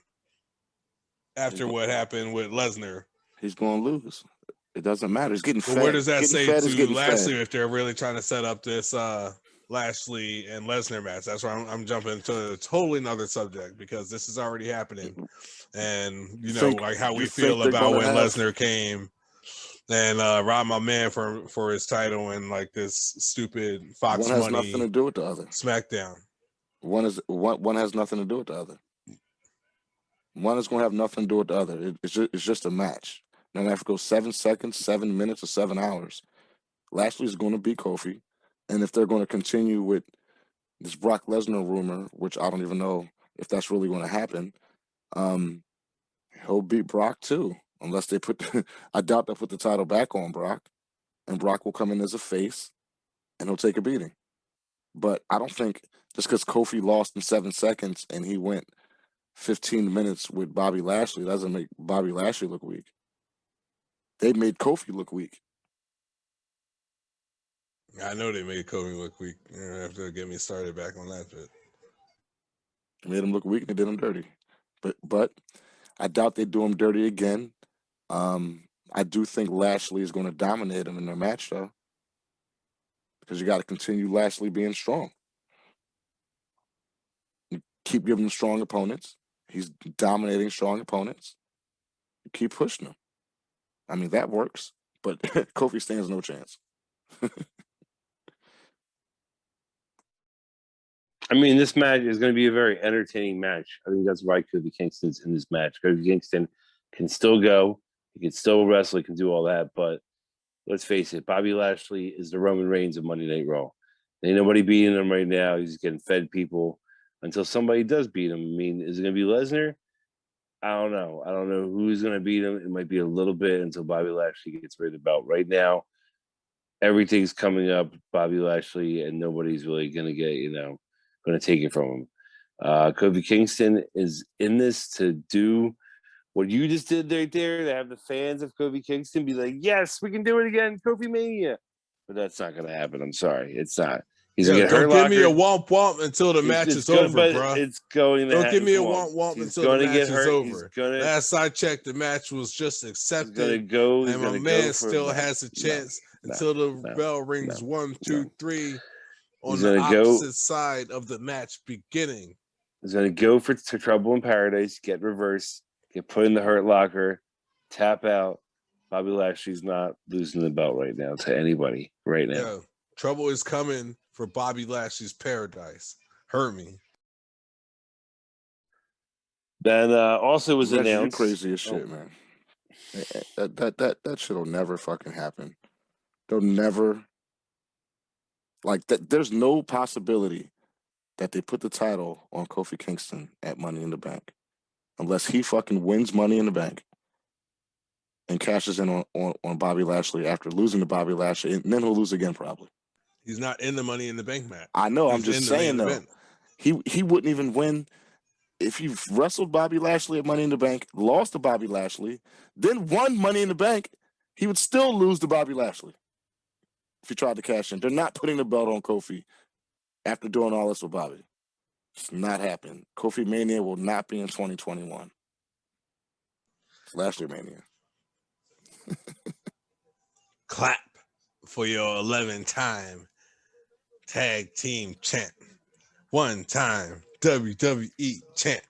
after what happened with Lesnar? He's going to lose. It doesn't matter. He's getting But fed. where does that Getting say fed is to getting Lashley fed. if they're really trying to set up this Lashley and Lesnar match? That's why I'm jumping to a totally another subject, because this is already happening. And, you know, like how we feel about when Lesnar came and robbed my man for his title and like this stupid Fox One has Money nothing to do with the other. SmackDown. One has nothing to do with the other. One is going to have nothing to do with the other. It's just a match. Now, if it goes 7 seconds, 7 minutes, or 7 hours, Lashley's going to beat Kofi. And if they're going to continue with this Brock Lesnar rumor, which I don't even know if that's really going to happen, he'll beat Brock too. Unless they put, I doubt they'll put the title back on Brock, and Brock will come in as a face, and he'll take a beating. But I don't think just because Kofi lost in 7 seconds and he went 15 minutes with Bobby Lashley doesn't make Bobby Lashley look weak. They made Kofi look weak. I know they made Kofi look weak. You have to get me started back on that bit. They made him look weak and they did him dirty. But I doubt they do him dirty again. I do think Lashley is going to dominate him in their match, though, because you got to continue Lashley being strong. You keep giving him strong opponents. He's dominating strong opponents. You keep pushing him. I mean, that works, but Kofi stands no chance. I mean, this match is going to be a very entertaining match. I think that's why Kofi Kingston's in this match. Kofi Kingston can still go. He can still wrestle. He can do all that. But let's face it, Bobby Lashley is the Roman Reigns of Monday Night Raw. Ain't nobody beating him right now. He's getting fed people until somebody does beat him. I mean, is it going to be Lesnar? I don't know. I don't know who's going to beat him. It might be a little bit until Bobby Lashley gets rid of the belt. Right now, everything's coming up Bobby Lashley, and nobody's really going to get, going to take it from him. Kofi Kingston is in this to do what you just did right there, to have the fans of Kofi Kingston be like, yes, we can do it again, Kofi Mania. But that's not going to happen. I'm sorry. It's not. He's going to get hurt. Don't give me a womp womp until the match is over, bro. It's going to Don't give me a womp womp until the match is over. Last I checked, the match was just accepted. And my man still has a chance until the bell rings 1, 2, 3 on the opposite side of the match beginning. He's going to go for Trouble in Paradise, get reversed, get put in the Hurt Locker, tap out. Bobby Lashley's not losing the belt right now to anybody right now. Yeah, trouble is coming for Bobby Lashley's paradise. Hurt me. Then also was announced. Crazy as shit, man. That shit'll never fucking happen. They'll never, like that. There's no possibility that they put the title on Kofi Kingston at Money in the Bank, unless he fucking wins Money in the Bank and cashes in on Bobby Lashley after losing to Bobby Lashley, and then he'll lose again probably. He's not in the Money in the Bank match. I know. I'm just saying though. He wouldn't even win if he wrestled Bobby Lashley at Money in the Bank, lost to Bobby Lashley, then won Money in the Bank. He would still lose to Bobby Lashley if he tried to cash in. They're not putting the belt on Kofi after doing all this with Bobby. It's not happening. Kofi Mania will not be in 2021. It's Lashley Mania. Clap for your 11-time tag team champ, 1-time WWE champ,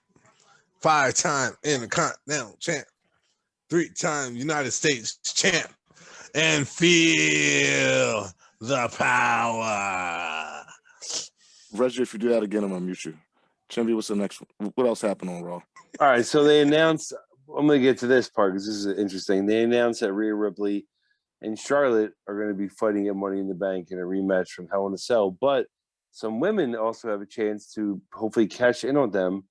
5-time Intercontinental champ, 3-time United States champ, and feel the power. Reggie, if you do that again, I'm gonna mute you. Chimby, what's the next one? What else happened on Raw? All right, so they announced. I'm going to get to this part because this is interesting. They announced that Rhea Ripley and Charlotte are going to be fighting at Money in the Bank in a rematch from Hell in a Cell, but some women also have a chance to hopefully cash in on them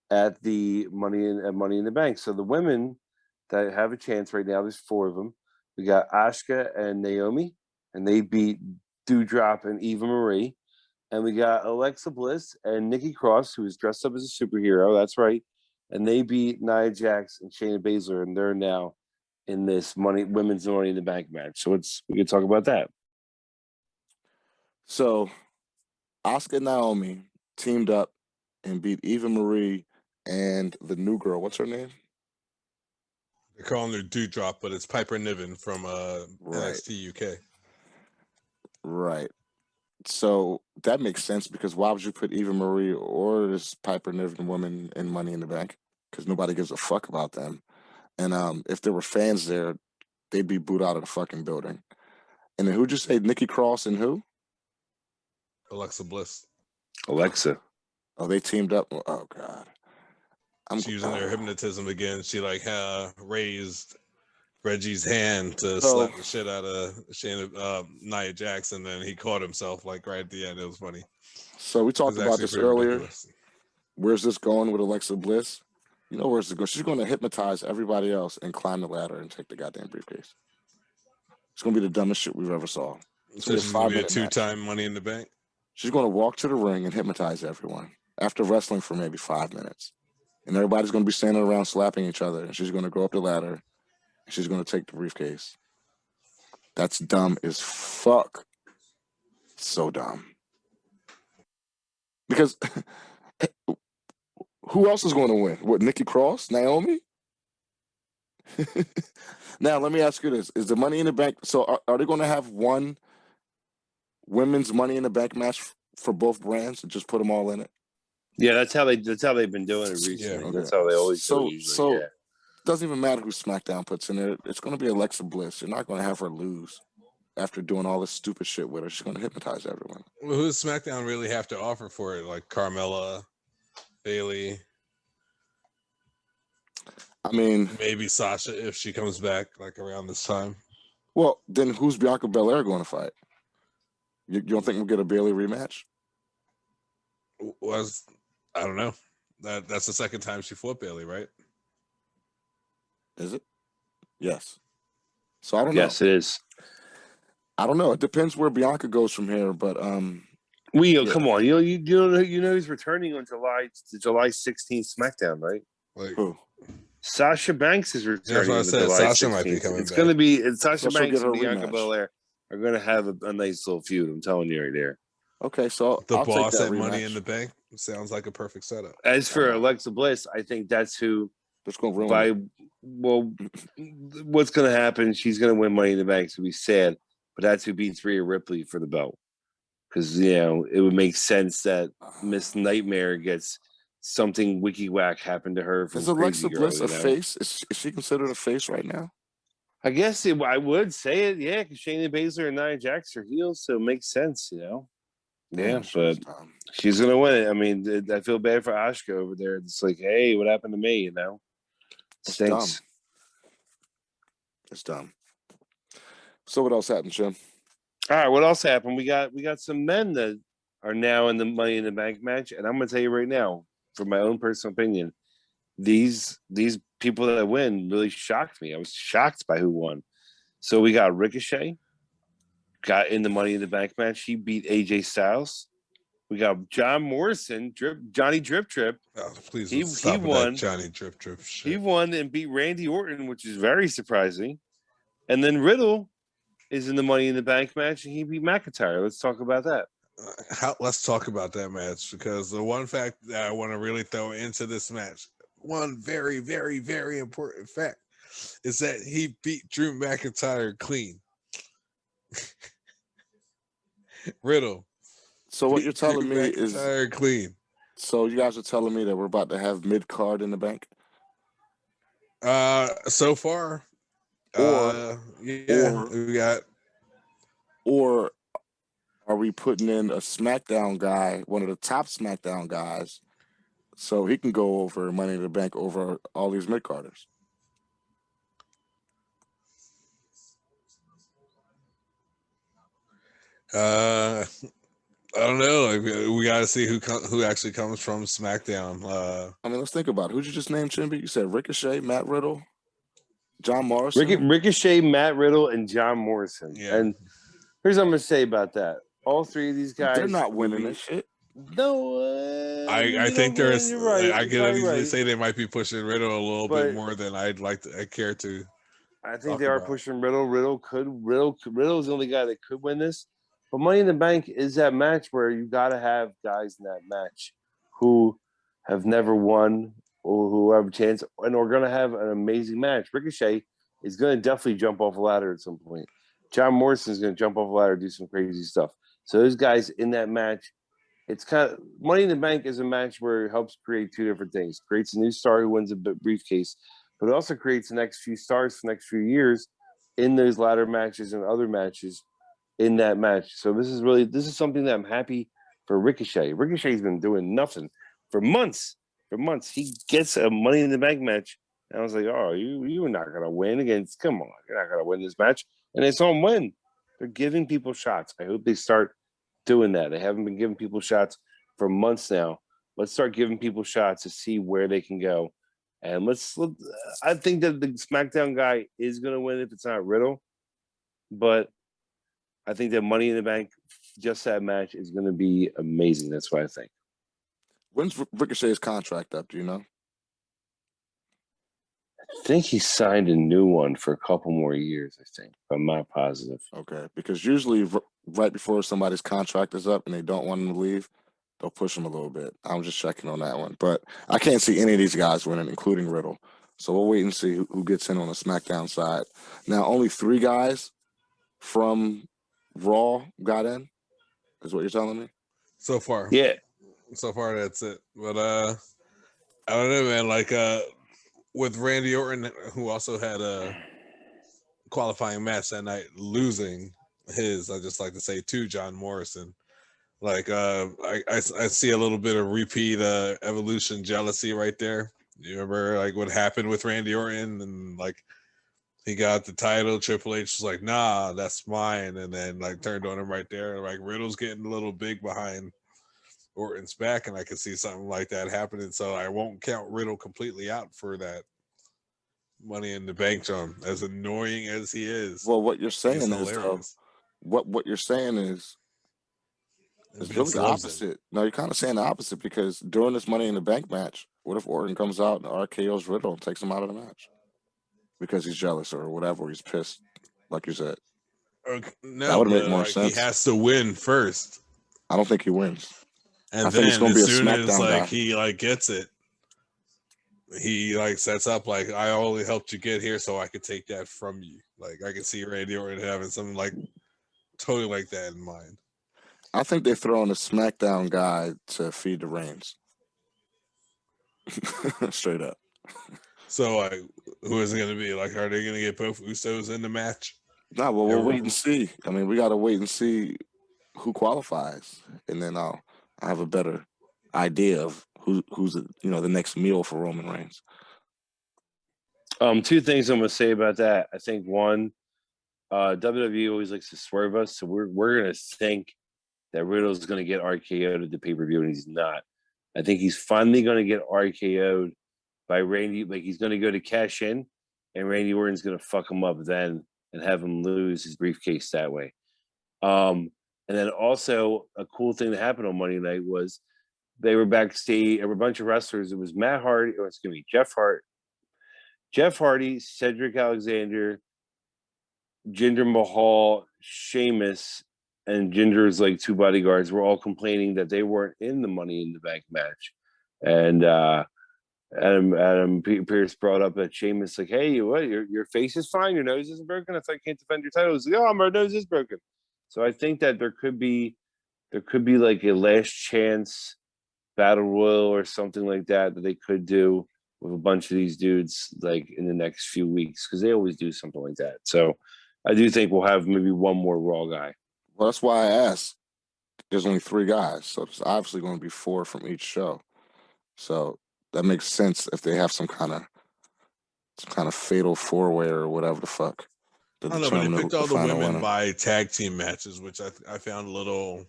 at the Money in the Bank. So the women that have a chance right now, there's 4 of them. We got Asuka and Naomi, and they beat Doudrop and Eva Marie. And we got Alexa Bliss and Nikki Cross, who is dressed up as a superhero. That's right. And they beat Nia Jax and Shayna Baszler, and they're now in this women's Money in the Bank match. So we can talk about that. So Asuka and Naomi teamed up and beat Eva Marie and the new girl. What's her name? They're calling her Dewdrop, but it's Piper Niven from Right. NXT UK. Right. So that makes sense because why would you put Eva Marie or this Piper Niven woman in Money in the Bank? Because nobody gives a fuck about them. And if there were fans there, they'd be booed out of the fucking building. And then who'd you say? Nikki Cross and who? Alexa Bliss. Alexa. Oh, they teamed up. Oh God. She's using their hypnotism again. She raised Reggie's hand to slap the shit out of Nia Jax, and then he caught himself right at the end. It was funny. So we talked about this earlier. Ridiculous. Where's this going with Alexa Bliss? You know where's it going? She's going to hypnotize everybody else and climb the ladder and take the goddamn briefcase. It's going to be the dumbest shit we've ever saw. So she's going to be a 2-time Money in the Bank? She's going to walk to the ring and hypnotize everyone after wrestling for maybe 5 minutes. And everybody's going to be standing around slapping each other. And she's going to go up the ladder. And she's going to take the briefcase. That's dumb as fuck. So dumb. Because who else is going to win? What, Nikki Cross? Naomi? Now, let me ask you this. Is the Money in the Bank... So are they going to have one women's Money in the Bank match for both brands and just put them all in it? Yeah, that's how they've been doing it recently. Yeah, okay. That's how they always do it usually. It doesn't even matter who SmackDown puts in there. It's going to be Alexa Bliss. You're not going to have her lose after doing all this stupid shit with her. She's going to hypnotize everyone. Well, who does SmackDown really have to offer for it? Like Carmella, Bayley? I mean... Maybe Sasha if she comes back around this time. Well, then who's Bianca Belair going to fight? You don't think we'll get a Bayley rematch? I don't know. That's the second time she fought Bayley, right? Is it? Yes. So I don't know. Yes, it is. I don't know. It depends where Bianca goes from here, but come on. You know he's returning on July 16th SmackDown, right? Like who? Sasha Banks is returning. That's what I said. Sasha 16th. Might be coming it's back. Going to be Sasha So Banks and Bianca Belair are going to have a nice little feud. I'm telling you right there. Okay, so the I'll boss take that at rematch. Money in the Bank sounds like a perfect setup. As for Alexa Bliss, I think that's who. That's going to ruin it. What's going to happen? She's going to win Money in the Bank. It's going to be sad, but that's who beats Rhea Ripley for the belt. Because it would make sense that Miss Nightmare gets something wiki whack happen to her. Is Alexa Bliss a face? Is she considered a face right now? I guess I would say it, yeah, because Shayna Baszler and Nia Jax are heels, so it makes sense, Yeah, but she's gonna win it. I mean, I feel bad for Asuka over there. It's like, hey, what happened to me? Stinks. It's dumb. So what else happened, Jim? All right, what else happened? We got some men that are now in the Money in the Bank match, and I'm gonna tell you right now, from my own personal opinion, these people that win really shocked me. I was shocked by who won. So we got Ricochet, got in the Money in the Bank match. He beat AJ Styles. We got John Morrison, Johnny Drip Drip. Oh, please, he won. Johnny Drip Drip. Shit. He won and beat Randy Orton, which is very surprising. And then Riddle is in the Money in the Bank match, and he beat McIntyre. Let's talk about that. Let's talk about that match, because the one fact that I want to really throw into this match, one very, very, very important fact, is that he beat Drew McIntyre clean. Riddle. So what you're telling me is clean. So you guys are telling me that we're about to have mid card in the bank? So far, we got. Or are we putting in a SmackDown guy, one of the top SmackDown guys, so he can go over Money in the Bank over all these mid carders? I don't know. Like, we got to see who actually comes from SmackDown. I mean, let's think about it. Who'd you just name, Chimby? You said Ricochet, Matt Riddle, John Morrison. Ricochet, Matt Riddle, and John Morrison. Yeah. And here's what I'm going to say about that. All three of these guys. They're not winning this shit. No. I think there's. Right. I can easily say they might be pushing Riddle a little bit more than I care to. I think they are pushing Riddle. Riddle's the only guy that could win this. But Money in the Bank is that match where you got to have guys in that match who have never won or who have a chance and are going to have an amazing match. Ricochet is going to definitely jump off a ladder at some point. John Morrison is going to jump off a ladder, do some crazy stuff. So those guys in that match, it's kind of Money in the Bank is a match where it helps create two different things. Creates a new star who wins a briefcase, but it also creates the next few stars for the next few years in those ladder matches and other matches in that match. So this is something that I'm happy for Ricochet. Ricochet's been doing nothing for months. For months, he gets a Money in the Bank match, and I was like, "Oh, you're not gonna win against. Come on, you're not gonna win this match." And they saw him win. They're giving people shots. I hope they start doing that. They haven't been giving people shots for months now. Let's start giving people shots to see where they can go. And I think that the SmackDown guy is gonna win if it's not Riddle, but I think that Money in the Bank, just that match, is going to be amazing. That's what I think. When's Ricochet's contract up? Do you know? I think he signed a new one for a couple more years, I think. I'm not positive. Okay, because usually right before somebody's contract is up and they don't want him to leave, they'll push him a little bit. I'm just checking on that one. But I can't see any of these guys winning, including Riddle. So we'll wait and see who gets in on the SmackDown side. Now, only 3 guys from Raw got in, is what you're telling me? So far. Yeah. So far, that's it. But I don't know, man. Like with Randy Orton, who also had a qualifying match that night, losing his, I just like to say, to John Morrison. Like I see a little bit of repeat Evolution jealousy right there. You remember like what happened with Randy Orton, and like he got the title. Triple H was like, "Nah, that's mine," and then like turned on him right there. Like Riddle's getting a little big behind Orton's back, and I could see something like that happening. So I won't count Riddle completely out for that Money in the Bank drum, as annoying as he is. Well, what you're saying is, though, what you're saying is it's really the opposite. No, you're kind of saying the opposite, because during this Money in the Bank match, what if Orton comes out and RKO's Riddle and takes him out of the match because he's jealous or whatever, he's pissed, like you said? No, that would make more sense. He has to win first. I don't think he wins. And I then think it's gonna as be a soon as SmackDown like guy. he like gets it, he like sets up like, I only helped you get here so I could take that from you. Like I can see Randy Orton having something like totally like that in mind. I think they throw in a SmackDown guy to feed the Reigns. Straight up. So like, who is it going to be? Like, are they going to get both Usos in the match? No, well, we'll wait and see. I mean, we got to wait and see who qualifies, and then I'll have a better idea of who's the next meal for Roman Reigns. 2 things I'm going to say about that. I think one, WWE always likes to swerve us, so we're going to think that Riddle's going to get RKO'd at the pay-per-view, and he's not. I think he's finally going to get RKO'd by Randy. Like, he's going to go to cash in, and Randy Orton's going to fuck him up then and have him lose his briefcase that way. And then also a cool thing that happened on Monday night was they were backstage. There were a bunch of wrestlers. It was Matt Hardy, or excuse me, Jeff Hardy, Cedric Alexander, Jinder Mahal, Sheamus, and Ginger's like 2 bodyguards were all complaining that they weren't in the Money in the Bank match. And Adam Pearce brought up that Sheamus like, "Hey, what? Your face is fine. Your nose isn't broken. I thought you can't defend your title." He's like, "Oh, my nose is broken." So I think that there could be like a last chance battle royal or something like that they could do with a bunch of these dudes like in the next few weeks, because they always do something like that. So I do think we'll have maybe one more Raw guy. Well, that's why I asked. There's only 3 guys, so there's obviously going to be 4 from each show. So that makes sense if they have some kind of fatal 4-way or whatever the fuck. I don't know, but they picked all the women by tag team matches, which I found a little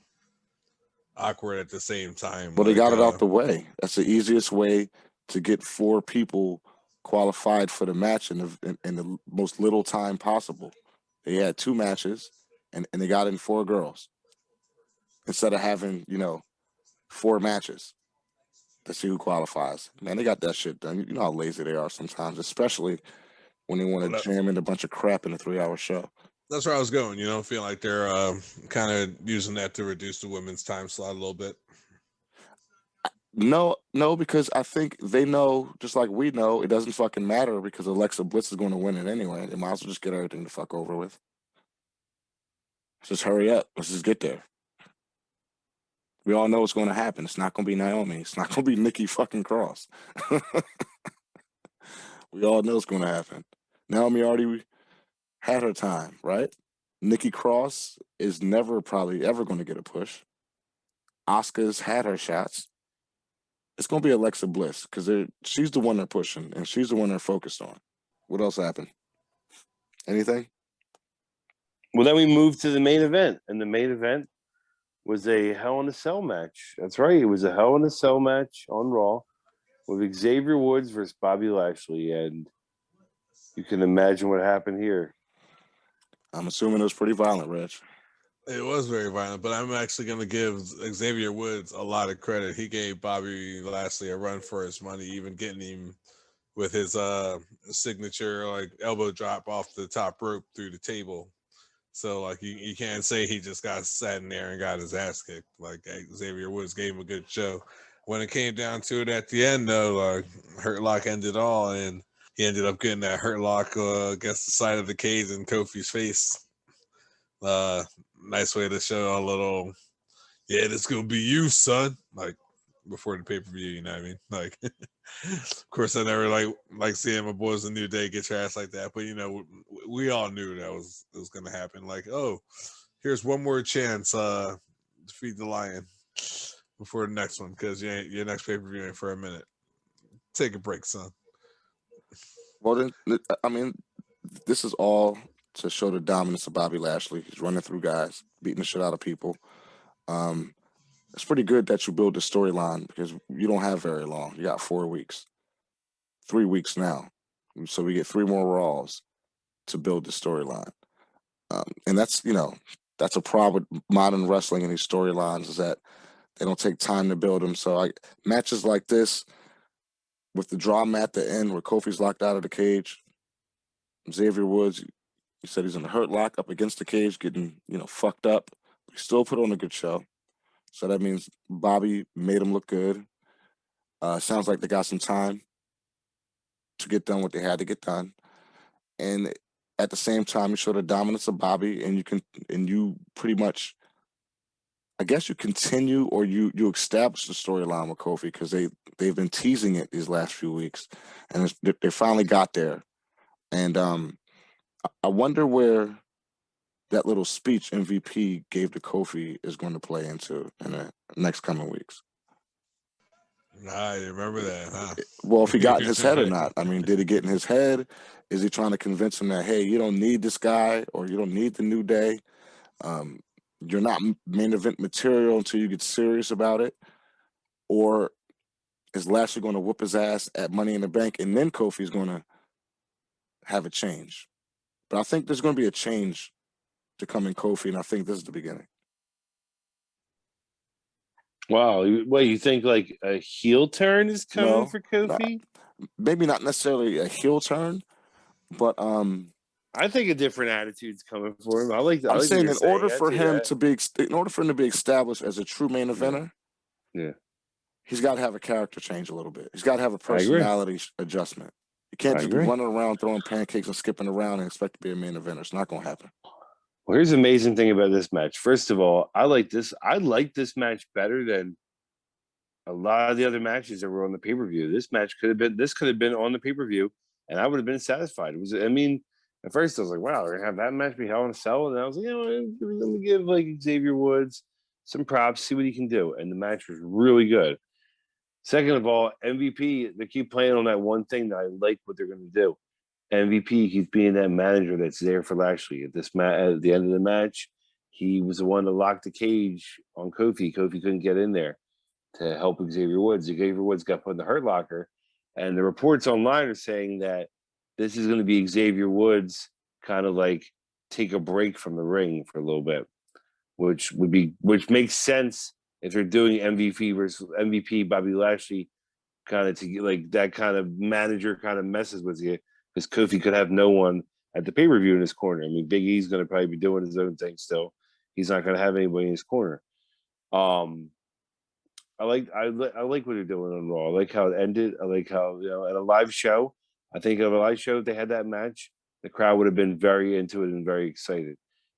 awkward at the same time. Well, they got it out the way. That's the easiest way to get 4 people qualified for the match in the most little time possible. They had 2 matches, and they got in 4 girls instead of having 4 matches to see who qualifies. Man, they got that shit done. You know how lazy they are sometimes, especially when they want to jam in a bunch of crap in a 3-hour show. That's where I was going. Feel like they're kind of using that to reduce the women's time slot a little bit. No, because I think they know, just like we know, it doesn't fucking matter because Alexa Bliss is going to win it anyway. They might as well just get everything to fuck over with. Just hurry up. Let's just get there. We all know what's going to happen. It's not going to be Naomi. It's not going to be Nikki fucking Cross. We all know what's going to happen. Naomi already had her time, right? Nikki Cross is never probably ever going to get a push. Asuka's had her shots. It's going to be Alexa Bliss because she's the one they're pushing and she's the one they're focused on. What else happened? Anything? Well, then we moved to the main event, and the main event was a Hell in a Cell match. That's right. It was a Hell in a Cell match on Raw with Xavier Woods versus Bobby Lashley, and you can imagine what happened here. I'm assuming it was pretty violent, Reg. It was very violent, but I'm actually going to give Xavier Woods a lot of credit. He gave Bobby Lashley a run for his money, even getting him with his signature like elbow drop off the top rope through the table. So like you can't say he just got sat in there and got his ass kicked. Like Xavier Woods gave him a good show. When it came down to it at the end, though, like Hurt Lock ended all, and he ended up getting that Hurt Lock against the side of the cage in Kofi's face. Nice way to show a little, yeah, this gonna be you, son. Like before the pay-per-view, you know what I mean? Like, of course, I never like seeing my boys in New Day get your ass like that, but we all knew that was gonna happen. Like, oh, here's one more chance to feed the lion before the next one, because your next pay-per-view ain't for a minute. Take a break, son. Well, then, I mean, this is all to show the dominance of Bobby Lashley. He's running through guys, beating the shit out of people. It's pretty good that you build the storyline because you don't have very long. You got 4 weeks, 3 weeks now. So we get 3 more Raws to build the storyline. And that's a problem with modern wrestling and these storylines is that they don't take time to build them. So matches like this with the drama at the end where Kofi's locked out of the cage, Xavier Woods, he said he's in a Hurt Lock up against the cage, getting, fucked up. He still put on a good show. So that means Bobby made him look good. Sounds like they got some time to get done what they had to get done. And at the same time, you show the dominance of Bobby, and you pretty much, I guess you continue or you establish the storyline with Kofi because they've been teasing it these last few weeks, and they finally got there. And I wonder where that little speech MVP gave to Kofi is going to play into in the next coming weeks. Nah, you remember that, huh? Well, if he got in his head or not. I mean, did it get in his head? Is he trying to convince him that, hey, you don't need this guy or you don't need the New Day? You're not main event material until you get serious about it? Or is Lashley going to whoop his ass at Money in the Bank and then Kofi's going to have a change? But I think there's going to be a change to come in Kofi, and I think this is the beginning. Wow. What, you think like a heel turn is coming for Kofi? Maybe not necessarily a heel turn, but I think a different attitude's coming for him. I'm saying in order for him to be established as a true main eventer, yeah, he's got to have a character change a little bit. He's got to have a personality adjustment. You can't just be running around throwing pancakes and skipping around and expect to be a main eventer. It's not going to happen. Well, here's the amazing thing about this match. First of all, I like this match better than a lot of the other matches that were on the pay-per-view. This could have been on the pay-per-view, and I would have been satisfied. At first I was like, wow, they're gonna have that match be Hell in a Cell, and I was like, let me give like Xavier Woods some props, see what he can do. And the match was really good. Second of all, MVP, they keep playing on that one thing that I like what they're going to do. MVP keeps being that manager that's there for Lashley. At the end of the match, he was the one to lock the cage on Kofi. Kofi couldn't get in there to help Xavier Woods. Xavier Woods got put in the Hurt Locker, and the reports online are saying that this is going to be Xavier Woods kind of like take a break from the ring for a little bit, which makes sense if they're doing MVP versus MVP Bobby Lashley, kind of to like that kind of manager kind of messes with you because Kofi could have no one at the pay-per-view in his corner. I mean, Big E's going to probably be doing his own thing still. He's not going to have anybody in his corner. I like what they're doing on Raw. I like how it ended. I like how, at a live show, I think of a live show, if they had that match, the crowd would have been very into it and very excited.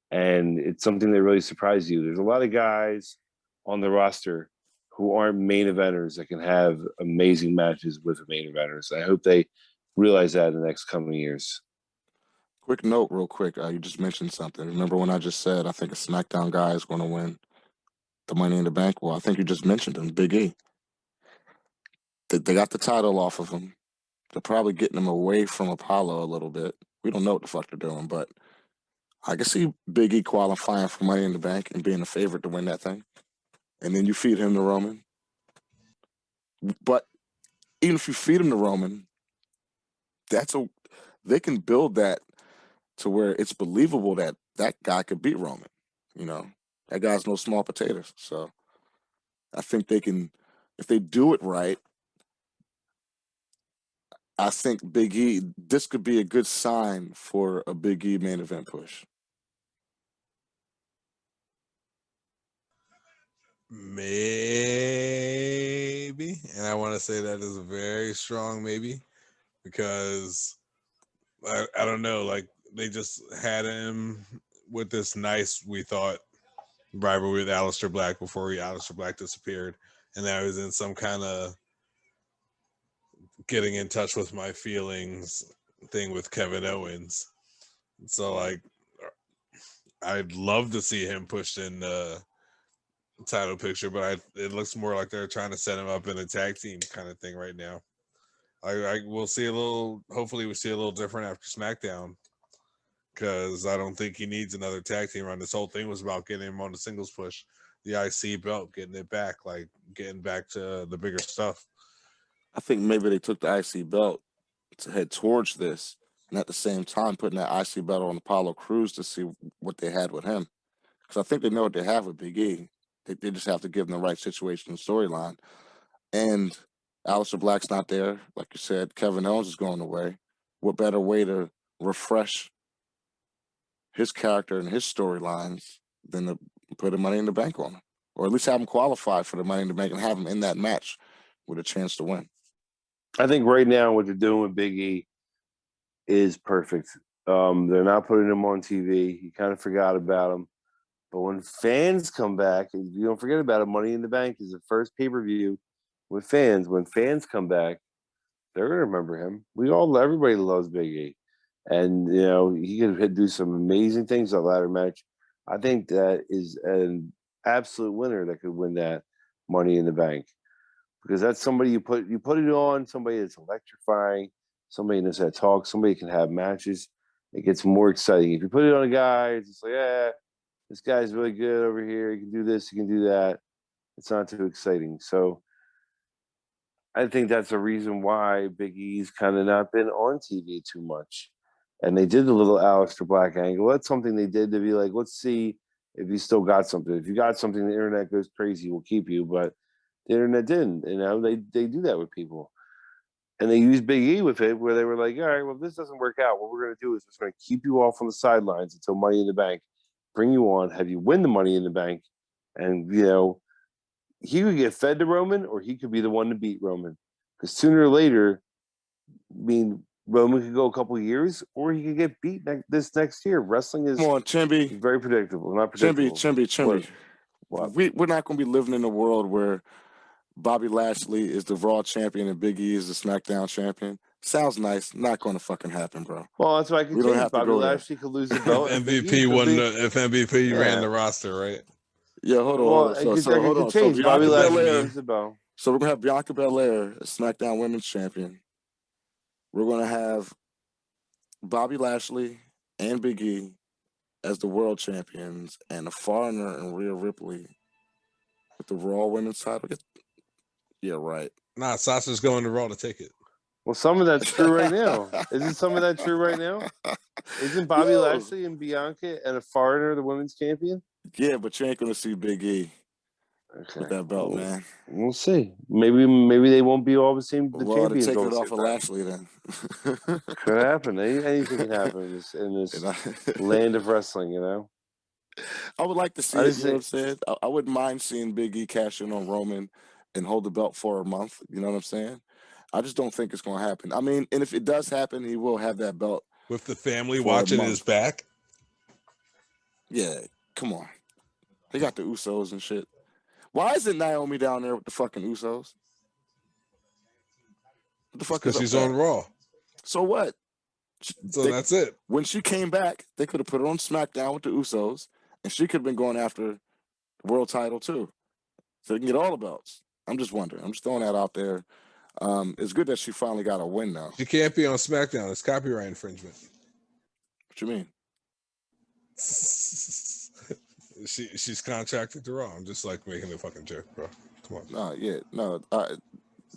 And it's something that really surprised you. There's a lot of guys on the roster who aren't main eventers that can have amazing matches with the main eventers. I hope they realize that in the next coming years. Quick note, real quick. You just mentioned something. Remember when I just said I think a SmackDown guy is going to win the Money in the Bank? Well, I think you just mentioned him, Big E. They got the title off of him. They're probably getting him away from Apollo a little bit. We don't know what the fuck they're doing, but I can see Big E qualifying for Money in the Bank and being a favorite to win that thing. And then you feed him to Roman. But even if you feed him to Roman, they can build that to where it's believable that that guy could beat Roman. That guy's no small potatoes. So I think they can, if they do it right, I think Big E, this could be a good sign for a Big E main event push. Maybe. And I want to say that is a very strong maybe, because I don't know, like they just had him with this nice, we thought, rivalry with Aleister Black before Aleister Black disappeared. And now he's in some kind of getting in touch with my feelings thing with Kevin Owens. So like I'd love to see him pushed in the title picture, but it looks more like they're trying to set him up in a tag team kind of thing right now. I will see hopefully we see a little different after SmackDown, because I don't think he needs another tag team run. This whole thing was about getting him on the singles push, the IC belt, getting it back, like getting back to the bigger stuff. I think maybe they took the IC belt to head towards this, and at the same time putting that IC belt on Apollo Crews to see what they had with him. Because I think they know what they have with Big E. They just have to give him the right situation and storyline. And Aleister Black's not there. Like you said, Kevin Owens is going away. What better way to refresh his character and his storylines than to put the Money in the Bank on him? Or at least have him qualify for the Money in the Bank and have him in that match with a chance to win. I think right now what they're doing with Big E is perfect. They're not putting him on TV. You kind of forgot about him. But when fans come back, you don't forget about it. Money in the Bank is the first pay-per-view with fans. When fans come back, they're going to remember him. Everybody loves Big E. And, he could do some amazing things that ladder match. I think that is an absolute winner that could win that Money in the Bank. Because that's somebody you put it on, somebody that's electrifying, somebody knows how to talk, somebody can have matches. It gets more exciting. If you put it on a guy, it's just like, this guy's really good over here. He can do this, he can do that. It's not too exciting. So I think that's the reason why Big E's kind of not been on TV too much. And they did the little Aleister Black angle. That's something they did to be like, let's see if you still got something. If you got something, the internet goes crazy, we'll keep you. But the internet didn't. They do that with people. And they used Big E with it, where they were like, all right, well, if this doesn't work out, what we're going to do is we're going to keep you off on the sidelines until Money in the Bank, bring you on, have you win the Money in the Bank. And, he could get fed to Roman, or he could be the one to beat Roman. Because sooner or later, Roman could go a couple of years, or he could get beat this next year. Wrestling is Come on, Chimby. very predictable. Not predictable. Chimby. What? We're not going to be living in a world where Bobby Lashley is the Raw champion and Big E is the SmackDown champion. Sounds nice. Not going to fucking happen, bro. Well, that's why I can We don't change. have to Bobby go there. Lashley could lose the belt. MVP if MVP ran the roster, right? Yeah, hold on. Well, So I could change. So Bobby Bianca Lashley Belair. loses the belt. So we're gonna have Bianca Belair as SmackDown Women's Champion. We're gonna have Bobby Lashley and Big E as the World Champions, and a foreigner and Rhea Ripley with the Raw Women's title. Yeah, right. Nah, Sasha's going to Raw to take it. Well, some of that's true right now. Isn't some of that true right now? Isn't Bobby Lashley and Bianca and a foreigner the women's champion? Yeah, but you ain't gonna see Big E with that belt, Well, man. we'll see. Maybe they won't be all the same. The Well, to champions take all it the off same of time. Lashley, then. Could happen. Anything can happen in this And land of wrestling. I would like to see I it. just You know what I'm think saying? I wouldn't mind seeing Big E cash in on Roman and hold the belt for a month. You know what I'm saying? I just don't think it's going to happen. I mean, and if it does happen, he will have that belt with the family for a watching his month. back. Yeah, come on. They got the Usos and shit. Why isn't Naomi down there with the fucking Usos? What the fuck is Because up she's with on that? Raw. So what? So that's it. When she came back, they could have put her on SmackDown with the Usos, and she could have been going after the world title too. So they can get all the belts. I'm just wondering. I'm just throwing that out there. It's good that she finally got a win now. She can't be on SmackDown. It's copyright infringement. What you mean? She's contracted to Raw. I'm just like making a fucking joke, bro. Come on. No.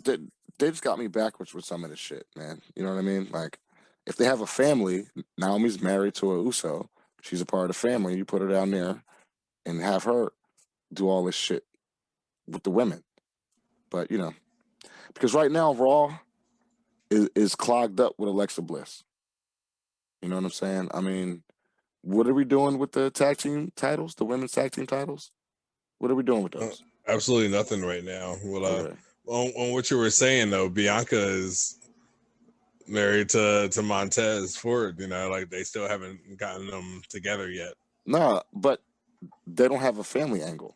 They just got me backwards with some of this shit, man. You know what I mean? Like, if they have a family, Naomi's married to a Uso. She's a part of the family. You put her down there and have her do all this shit with the women. But, you know, because right now Raw is clogged up with Alexa Bliss. You know what I'm saying? I mean, what are we doing with the tag team titles, the women's tag team titles? What are we doing with those? Absolutely nothing right now. Well, Okay. on what you were saying though, Bianca is married to Montez Ford. You know, like they still haven't gotten them together yet. No, but they don't have a family angle.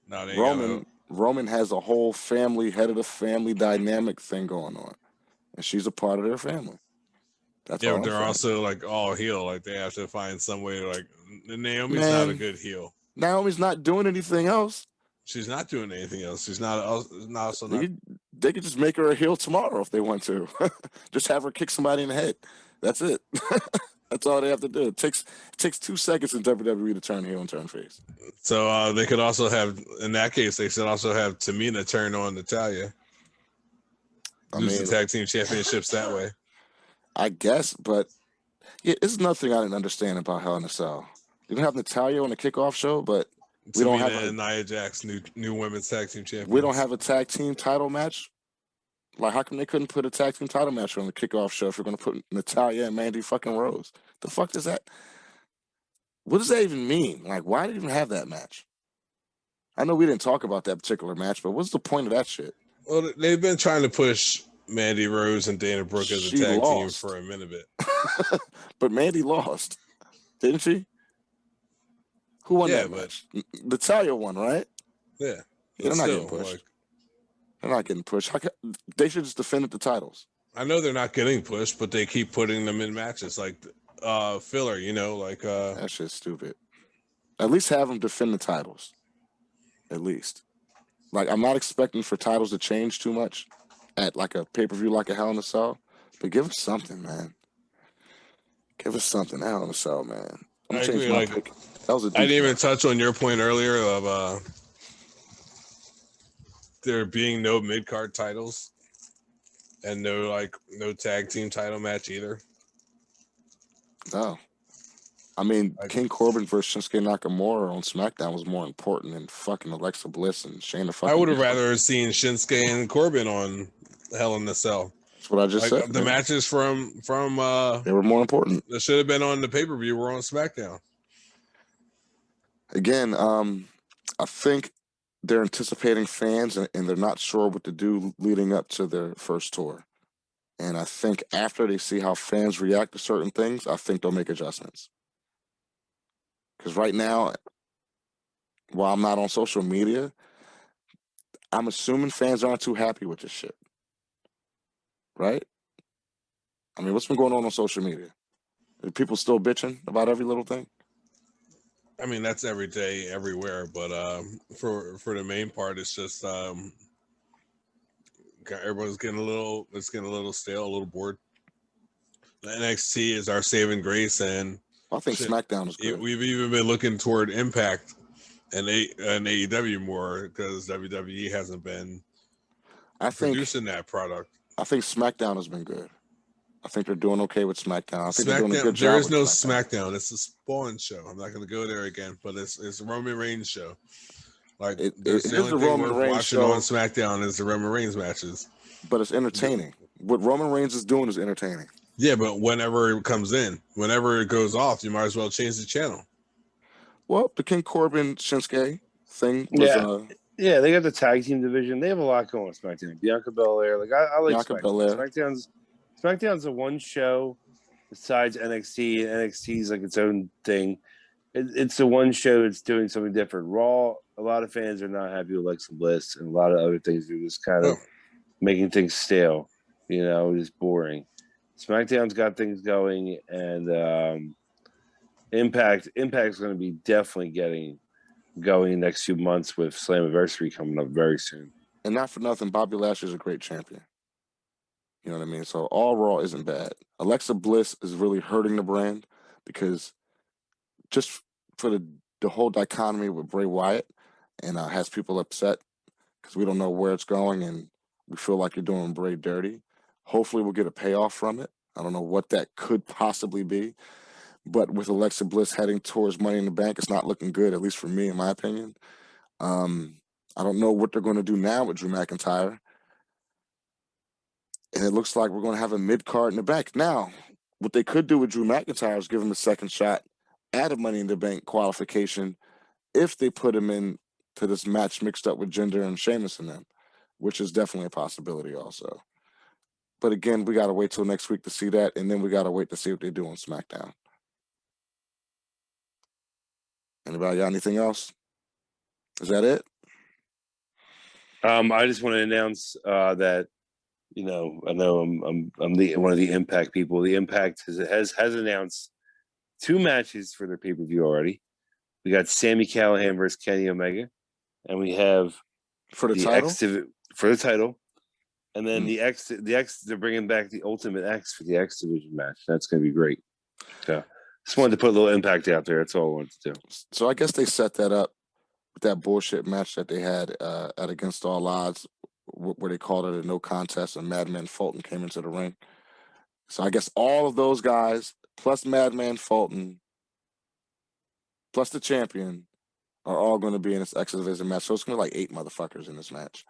No, they Roman has a whole family, head of the family dynamic thing going on, and she's a part of their family. That's yeah, all but I'm they're saying. also like all heel. Like they have to find some way to like. Naomi's not a Man. good heel. Naomi's not doing anything else. She's not doing anything else. She's not also not. They could just make her a heel tomorrow if they want to. Just have her kick somebody in the head. That's it. That's all they have to do. It takes 2 seconds in WWE to turn heel and turn face. So they could also have, in that case, they should also have Tamina turn on Natalya. Lose the tag team championships that way. I guess, but yeah, it's nothing I didn't understand about Hell in a Cell. You don't have Natalya on the kickoff show, but we don't have Nia Jax, new women's tag team champion. We don't have a tag team title match. Like, how come they couldn't put a tag team title match on the kickoff show if you're going to put Natalya and Mandy fucking Rose? The fuck does that? What does that even mean? Like, why did you even have that match? I know we didn't talk about that particular match, but what's the point of that shit? Well, they've been trying to push Mandy Rose and Dana Brooke as a tag team for a minute. But Mandy lost, didn't she? Who won that match? Natalya won, right? Yeah. They're not getting pushed. They're not getting pushed. They should just defend the titles. I know they're not getting pushed, but they keep putting them in matches like filler, you know, like that shit's stupid. At least have them defend the titles. At least. Like, I'm not expecting for titles to change too much at like a pay-per-view like a Hell in a Cell, but give us something, man. Give us something. Hell in a Cell, man. I'm gonna change my pick. That was a I didn't even touch on your point earlier of there being no mid-card titles and no tag team title match either. No. I mean, King Corbin versus Shinsuke Nakamura on SmackDown was more important than fucking Alexa Bliss and Shayna fucking. I would have rather seen Shinsuke and Corbin on Hell in a Cell. That's what I just said. The matches from they were more important. That should have been on the pay-per-view. Were on SmackDown. Again, I think they're anticipating fans and they're not sure what to do leading up to their first tour. And I think after they see how fans react to certain things, I think they'll make adjustments. Because right now, while I'm not on social media, I'm assuming fans aren't too happy with this shit. Right? I mean, what's been going on social media? Are people still bitching about every little thing? I mean, that's every day, everywhere. But for the main part, it's just everyone's getting a little stale, a little bored. The NXT is our saving grace, and I think SmackDown is good. We've even been looking toward Impact and AEW more because WWE hasn't been producing that product. I think SmackDown has been good. I think they're doing okay with SmackDown. I think they're doing a good job. There is no SmackDown. It's a Spawn show. I'm not going to go there again, but it's a Roman Reigns show. Like It that's the is only the thing Roman worth Reigns watching on show, SmackDown is the Roman Reigns matches. but it's entertaining. What Roman Reigns is doing is entertaining. Yeah, but whenever it comes in, whenever it goes off, you might as well change the channel. Well, the King Corbin Shinsuke thing was Yeah. Yeah, they got the tag team division. They have a lot going on SmackDown. Bianca Belair, like I like Bianca SmackDown. Belair. SmackDown's the one show besides NXT. NXT is like its own thing. It's the one show that's doing something different. Raw, a lot of fans are not happy with Alexa Bliss, and a lot of other things are just kind of Oh, making things stale. Just boring. SmackDown's got things going, and Impact's going to be definitely getting going next few months with Slammiversary coming up very soon. And not for nothing, Bobby Lashley's a great champion. You know what I mean? So all Raw isn't bad. Alexa Bliss is really hurting the brand because just for the whole dichotomy with Bray Wyatt and has people upset because we don't know where it's going and we feel like you're doing Bray dirty. Hopefully we'll get a payoff from it. I don't know what that could possibly be. But with Alexa Bliss heading towards Money in the Bank, it's not looking good, at least for me, in my opinion. I don't know what they're going to do now with Drew McIntyre. And it looks like we're going to have a mid-card in the bank. Now, what they could do with Drew McIntyre is give him a second shot at a Money in the Bank qualification if they put him in to this match mixed up with Jinder and Sheamus and them, which is definitely a possibility also. But again, we got to wait till next week to see that, and then we got to wait to see what they do on SmackDown. Anybody got anything else? Is that it? I just want to announce that I know I'm one of the Impact people. The Impact has announced 2 matches for their pay-per-view already. We got Sami Callihan versus Kenny Omega, and we have For the title? for the title, and then the X they're bringing back the Ultimate X for the X Division match. That's going to be great. So just wanted to put a little Impact out there. That's all I wanted to do. So I guess they set that up with that bullshit match that they had at Against All Odds, where they called it a no contest, and Madman Fulton came into the ring. So I guess all of those guys, plus Madman Fulton, plus the champion, are all going to be in this X Division match. So it's going to be like 8 motherfuckers in this match.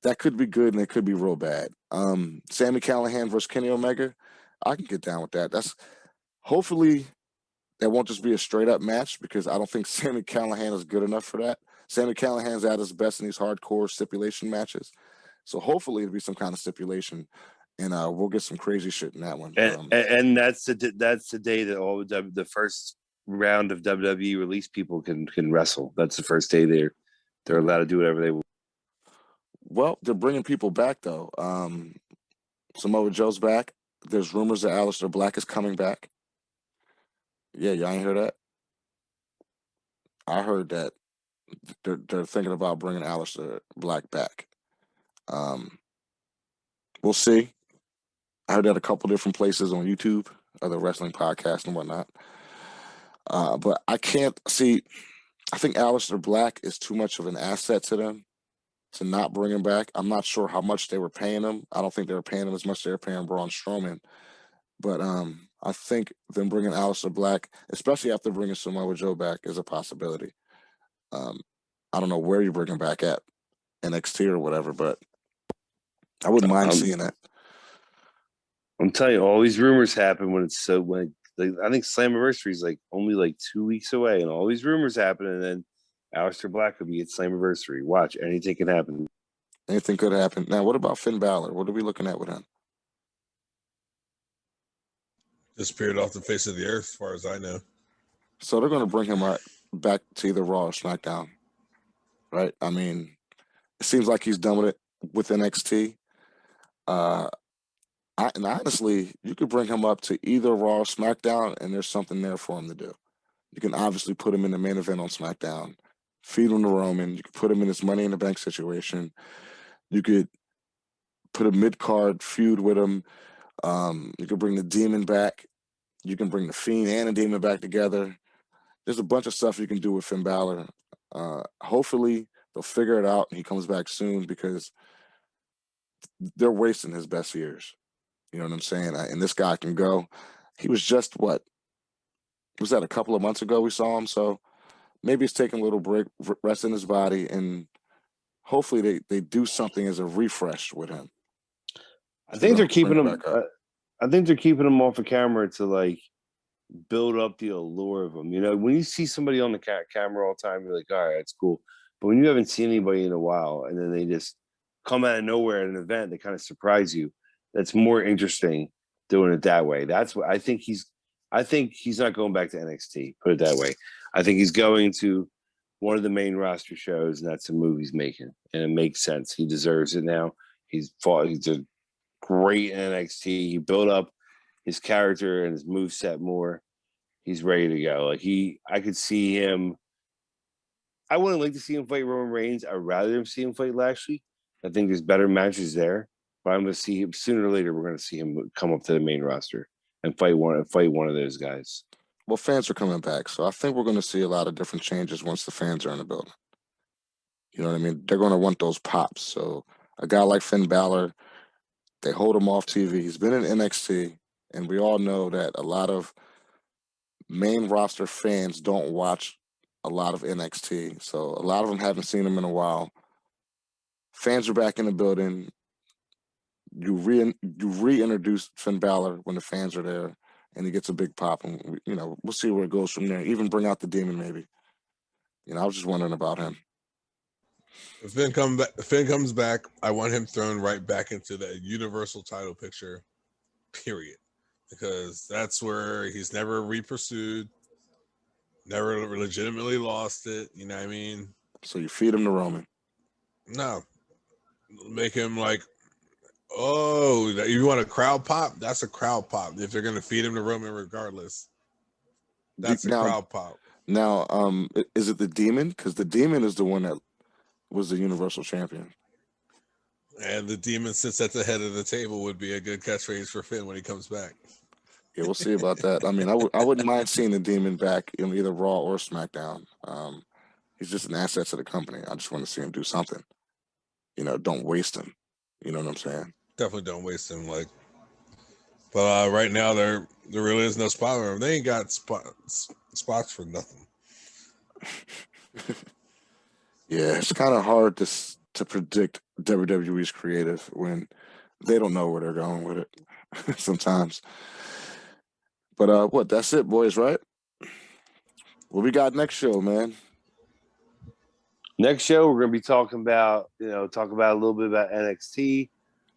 That could be good, and it could be real bad. Sami Callihan versus Kenny Omega, I can get down with that. That's hopefully that won't just be a straight up match because I don't think Sami Callihan is good enough for that. Sami Callihan's at his best in these hardcore stipulation matches. So hopefully it'll be some kind of stipulation, and we'll get some crazy shit in that one. And that's the day that all the first round of WWE release people can wrestle. That's the first day they're allowed to do whatever they want. Well, they're bringing people back though. Samoa Joe's back. There's rumors that Aleister Black is coming back. Yeah, y'all ain't heard that? I heard that they're thinking about bringing Aleister Black back. We'll see. I heard that a couple different places on YouTube, other wrestling podcasts and whatnot. But I can't see. I think Aleister Black is too much of an asset to them to not bring him back. I'm not sure how much they were paying him. I don't think they were paying him as much as they were paying Braun Strowman. But I think them bringing Aleister Black, especially after bringing Samoa Joe back, is a possibility. I don't know where you bring him back at, NXT or whatever, but I wouldn't mind seeing that. I'm telling you, all these rumors happen when I think Slammiversary is only 2 weeks away, and all these rumors happen, and then Aleister Black could be at Slammiversary. Watch, anything can happen. Anything could happen. Now, what about Finn Balor? What are we looking at with him? Disappeared off the face of the earth, as far as I know. So they're going to bring him back to either Raw or SmackDown, right? I mean, it seems like he's done with it with NXT. And honestly, you could bring him up to either Raw or SmackDown, and there's something there for him to do. You can obviously put him in the main event on SmackDown, feed him to Roman. You could put him in this Money in the Bank situation. You could put a mid-card feud with him. You could bring the Demon back. You can bring the Fiend and the Demon back together. There's a bunch of stuff you can do with Finn Balor. Hopefully, they'll figure it out and he comes back soon because they're wasting his best years. You know what I'm saying? And this guy can go. He was just what? Was that a couple of months ago we saw him? So maybe he's taking a little break, resting his body, and hopefully they do something as a refresh with him. I think they're keeping bring it him. back up. I think they're keeping him off of camera to like build up the allure of him. You know, when you see somebody on the camera all the time, you're like, all right, that's cool. But when you haven't seen anybody in a while, and then they just come out of nowhere at an event, they kind of surprise you. That's more interesting doing it that way. That's what I think I think he's not going back to NXT. Put it that way. I think he's going to one of the main roster shows, and that's a move he's making, and it makes sense. He deserves it now. He's a great in NXT. He built up his character and his moveset more. He's ready to go. Like I could see him. I wouldn't like to see him fight Roman Reigns. I'd rather see him fight Lashley. I think there's better matches there. But I'm going to see him sooner or later. We're going to see him come up to the main roster and fight one of those guys. Well, fans are coming back, so I think we're going to see a lot of different changes once the fans are in the building. You know what I mean? They're going to want those pops. So a guy like Finn Balor, they hold him off TV. He's been in NXT, and we all know that a lot of main roster fans don't watch a lot of NXT. So a lot of them haven't seen him in a while. Fans are back in the building. You reintroduce Finn Balor when the fans are there, and he gets a big pop, and we'll see where it goes from there. Even bring out the Demon, maybe. I was just wondering about him. If Finn comes back, I want him thrown right back into the Universal title picture, period. Because that's where he's never re-pursued, never legitimately lost it. You know what I mean? So you feed him to Roman. No. Make him like, oh, you want a crowd pop? That's a crowd pop. If they're going to feed him to Roman regardless. That's a crowd pop. Now, is it the Demon? Because the Demon is the one that was the Universal Champion. And the Demon sits at the head of the table would be a good catchphrase for Finn when he comes back. Yeah, we'll see about that. I mean, I wouldn't mind seeing the Demon back in either Raw or SmackDown. He's just an asset to the company. I just want to see him do something. Don't waste him. You know what I'm saying? Definitely don't waste him. But right now there really is no spot for him. They ain't got spots for nothing. Yeah, it's kind of hard to predict WWE's creative when they don't know where they're going with it sometimes. But that's it, boys, right? What we got next show, man? Next show, we're going to be talking about, talk about a little bit about NXT,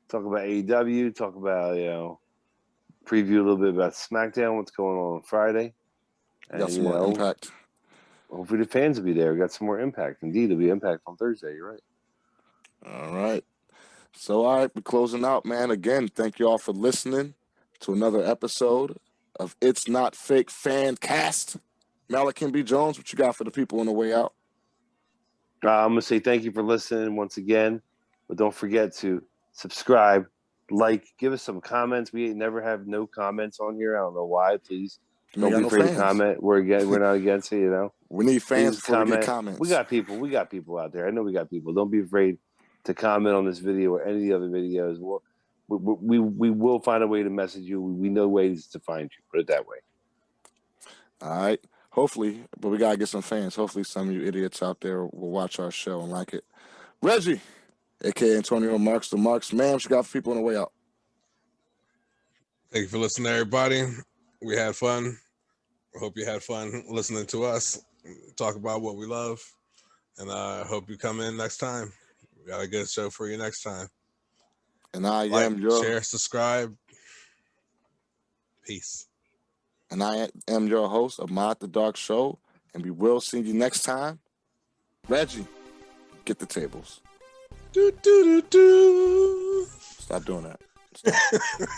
talk about AEW, talk about, preview a little bit about SmackDown, what's going on Friday. And, got some more Impact. Hopefully the fans will be there. We got some more Impact. Indeed, there'll be Impact on Thursday. You're right. All right. So, all right, we're closing out, man. Again, thank you all for listening to another episode of It's Not Fake Fan Cast. Malachi B. Jones, what you got for the people on the way out? I'm going to say thank you for listening once again. But don't forget to subscribe, give us some comments. We never have no comments on here. I don't know why. Please don't be afraid to comment. We're not against it, We need fans before we get comments. We got people out there. I know we got people. Don't be afraid to comment on this video or any of the other videos. We will find a way to message you. We know ways to find you. Put it that way. All right. Hopefully, but we got to get some fans. Hopefully some of you idiots out there will watch our show and like it. Reggie, a.k.a. Antonio Marks, the Marks. Man, what you got for people on the way out? Thank you for listening, everybody. We had fun. I hope you had fun listening to us talk about what we love. And I hope you come in next time. We got a good show for you next time. And I am your... Share, subscribe. Peace. And I am your host of Mod the Dark Show. And we will see you next time. Reggie, get the tables. Do, do, do, do. Stop doing that. Stop.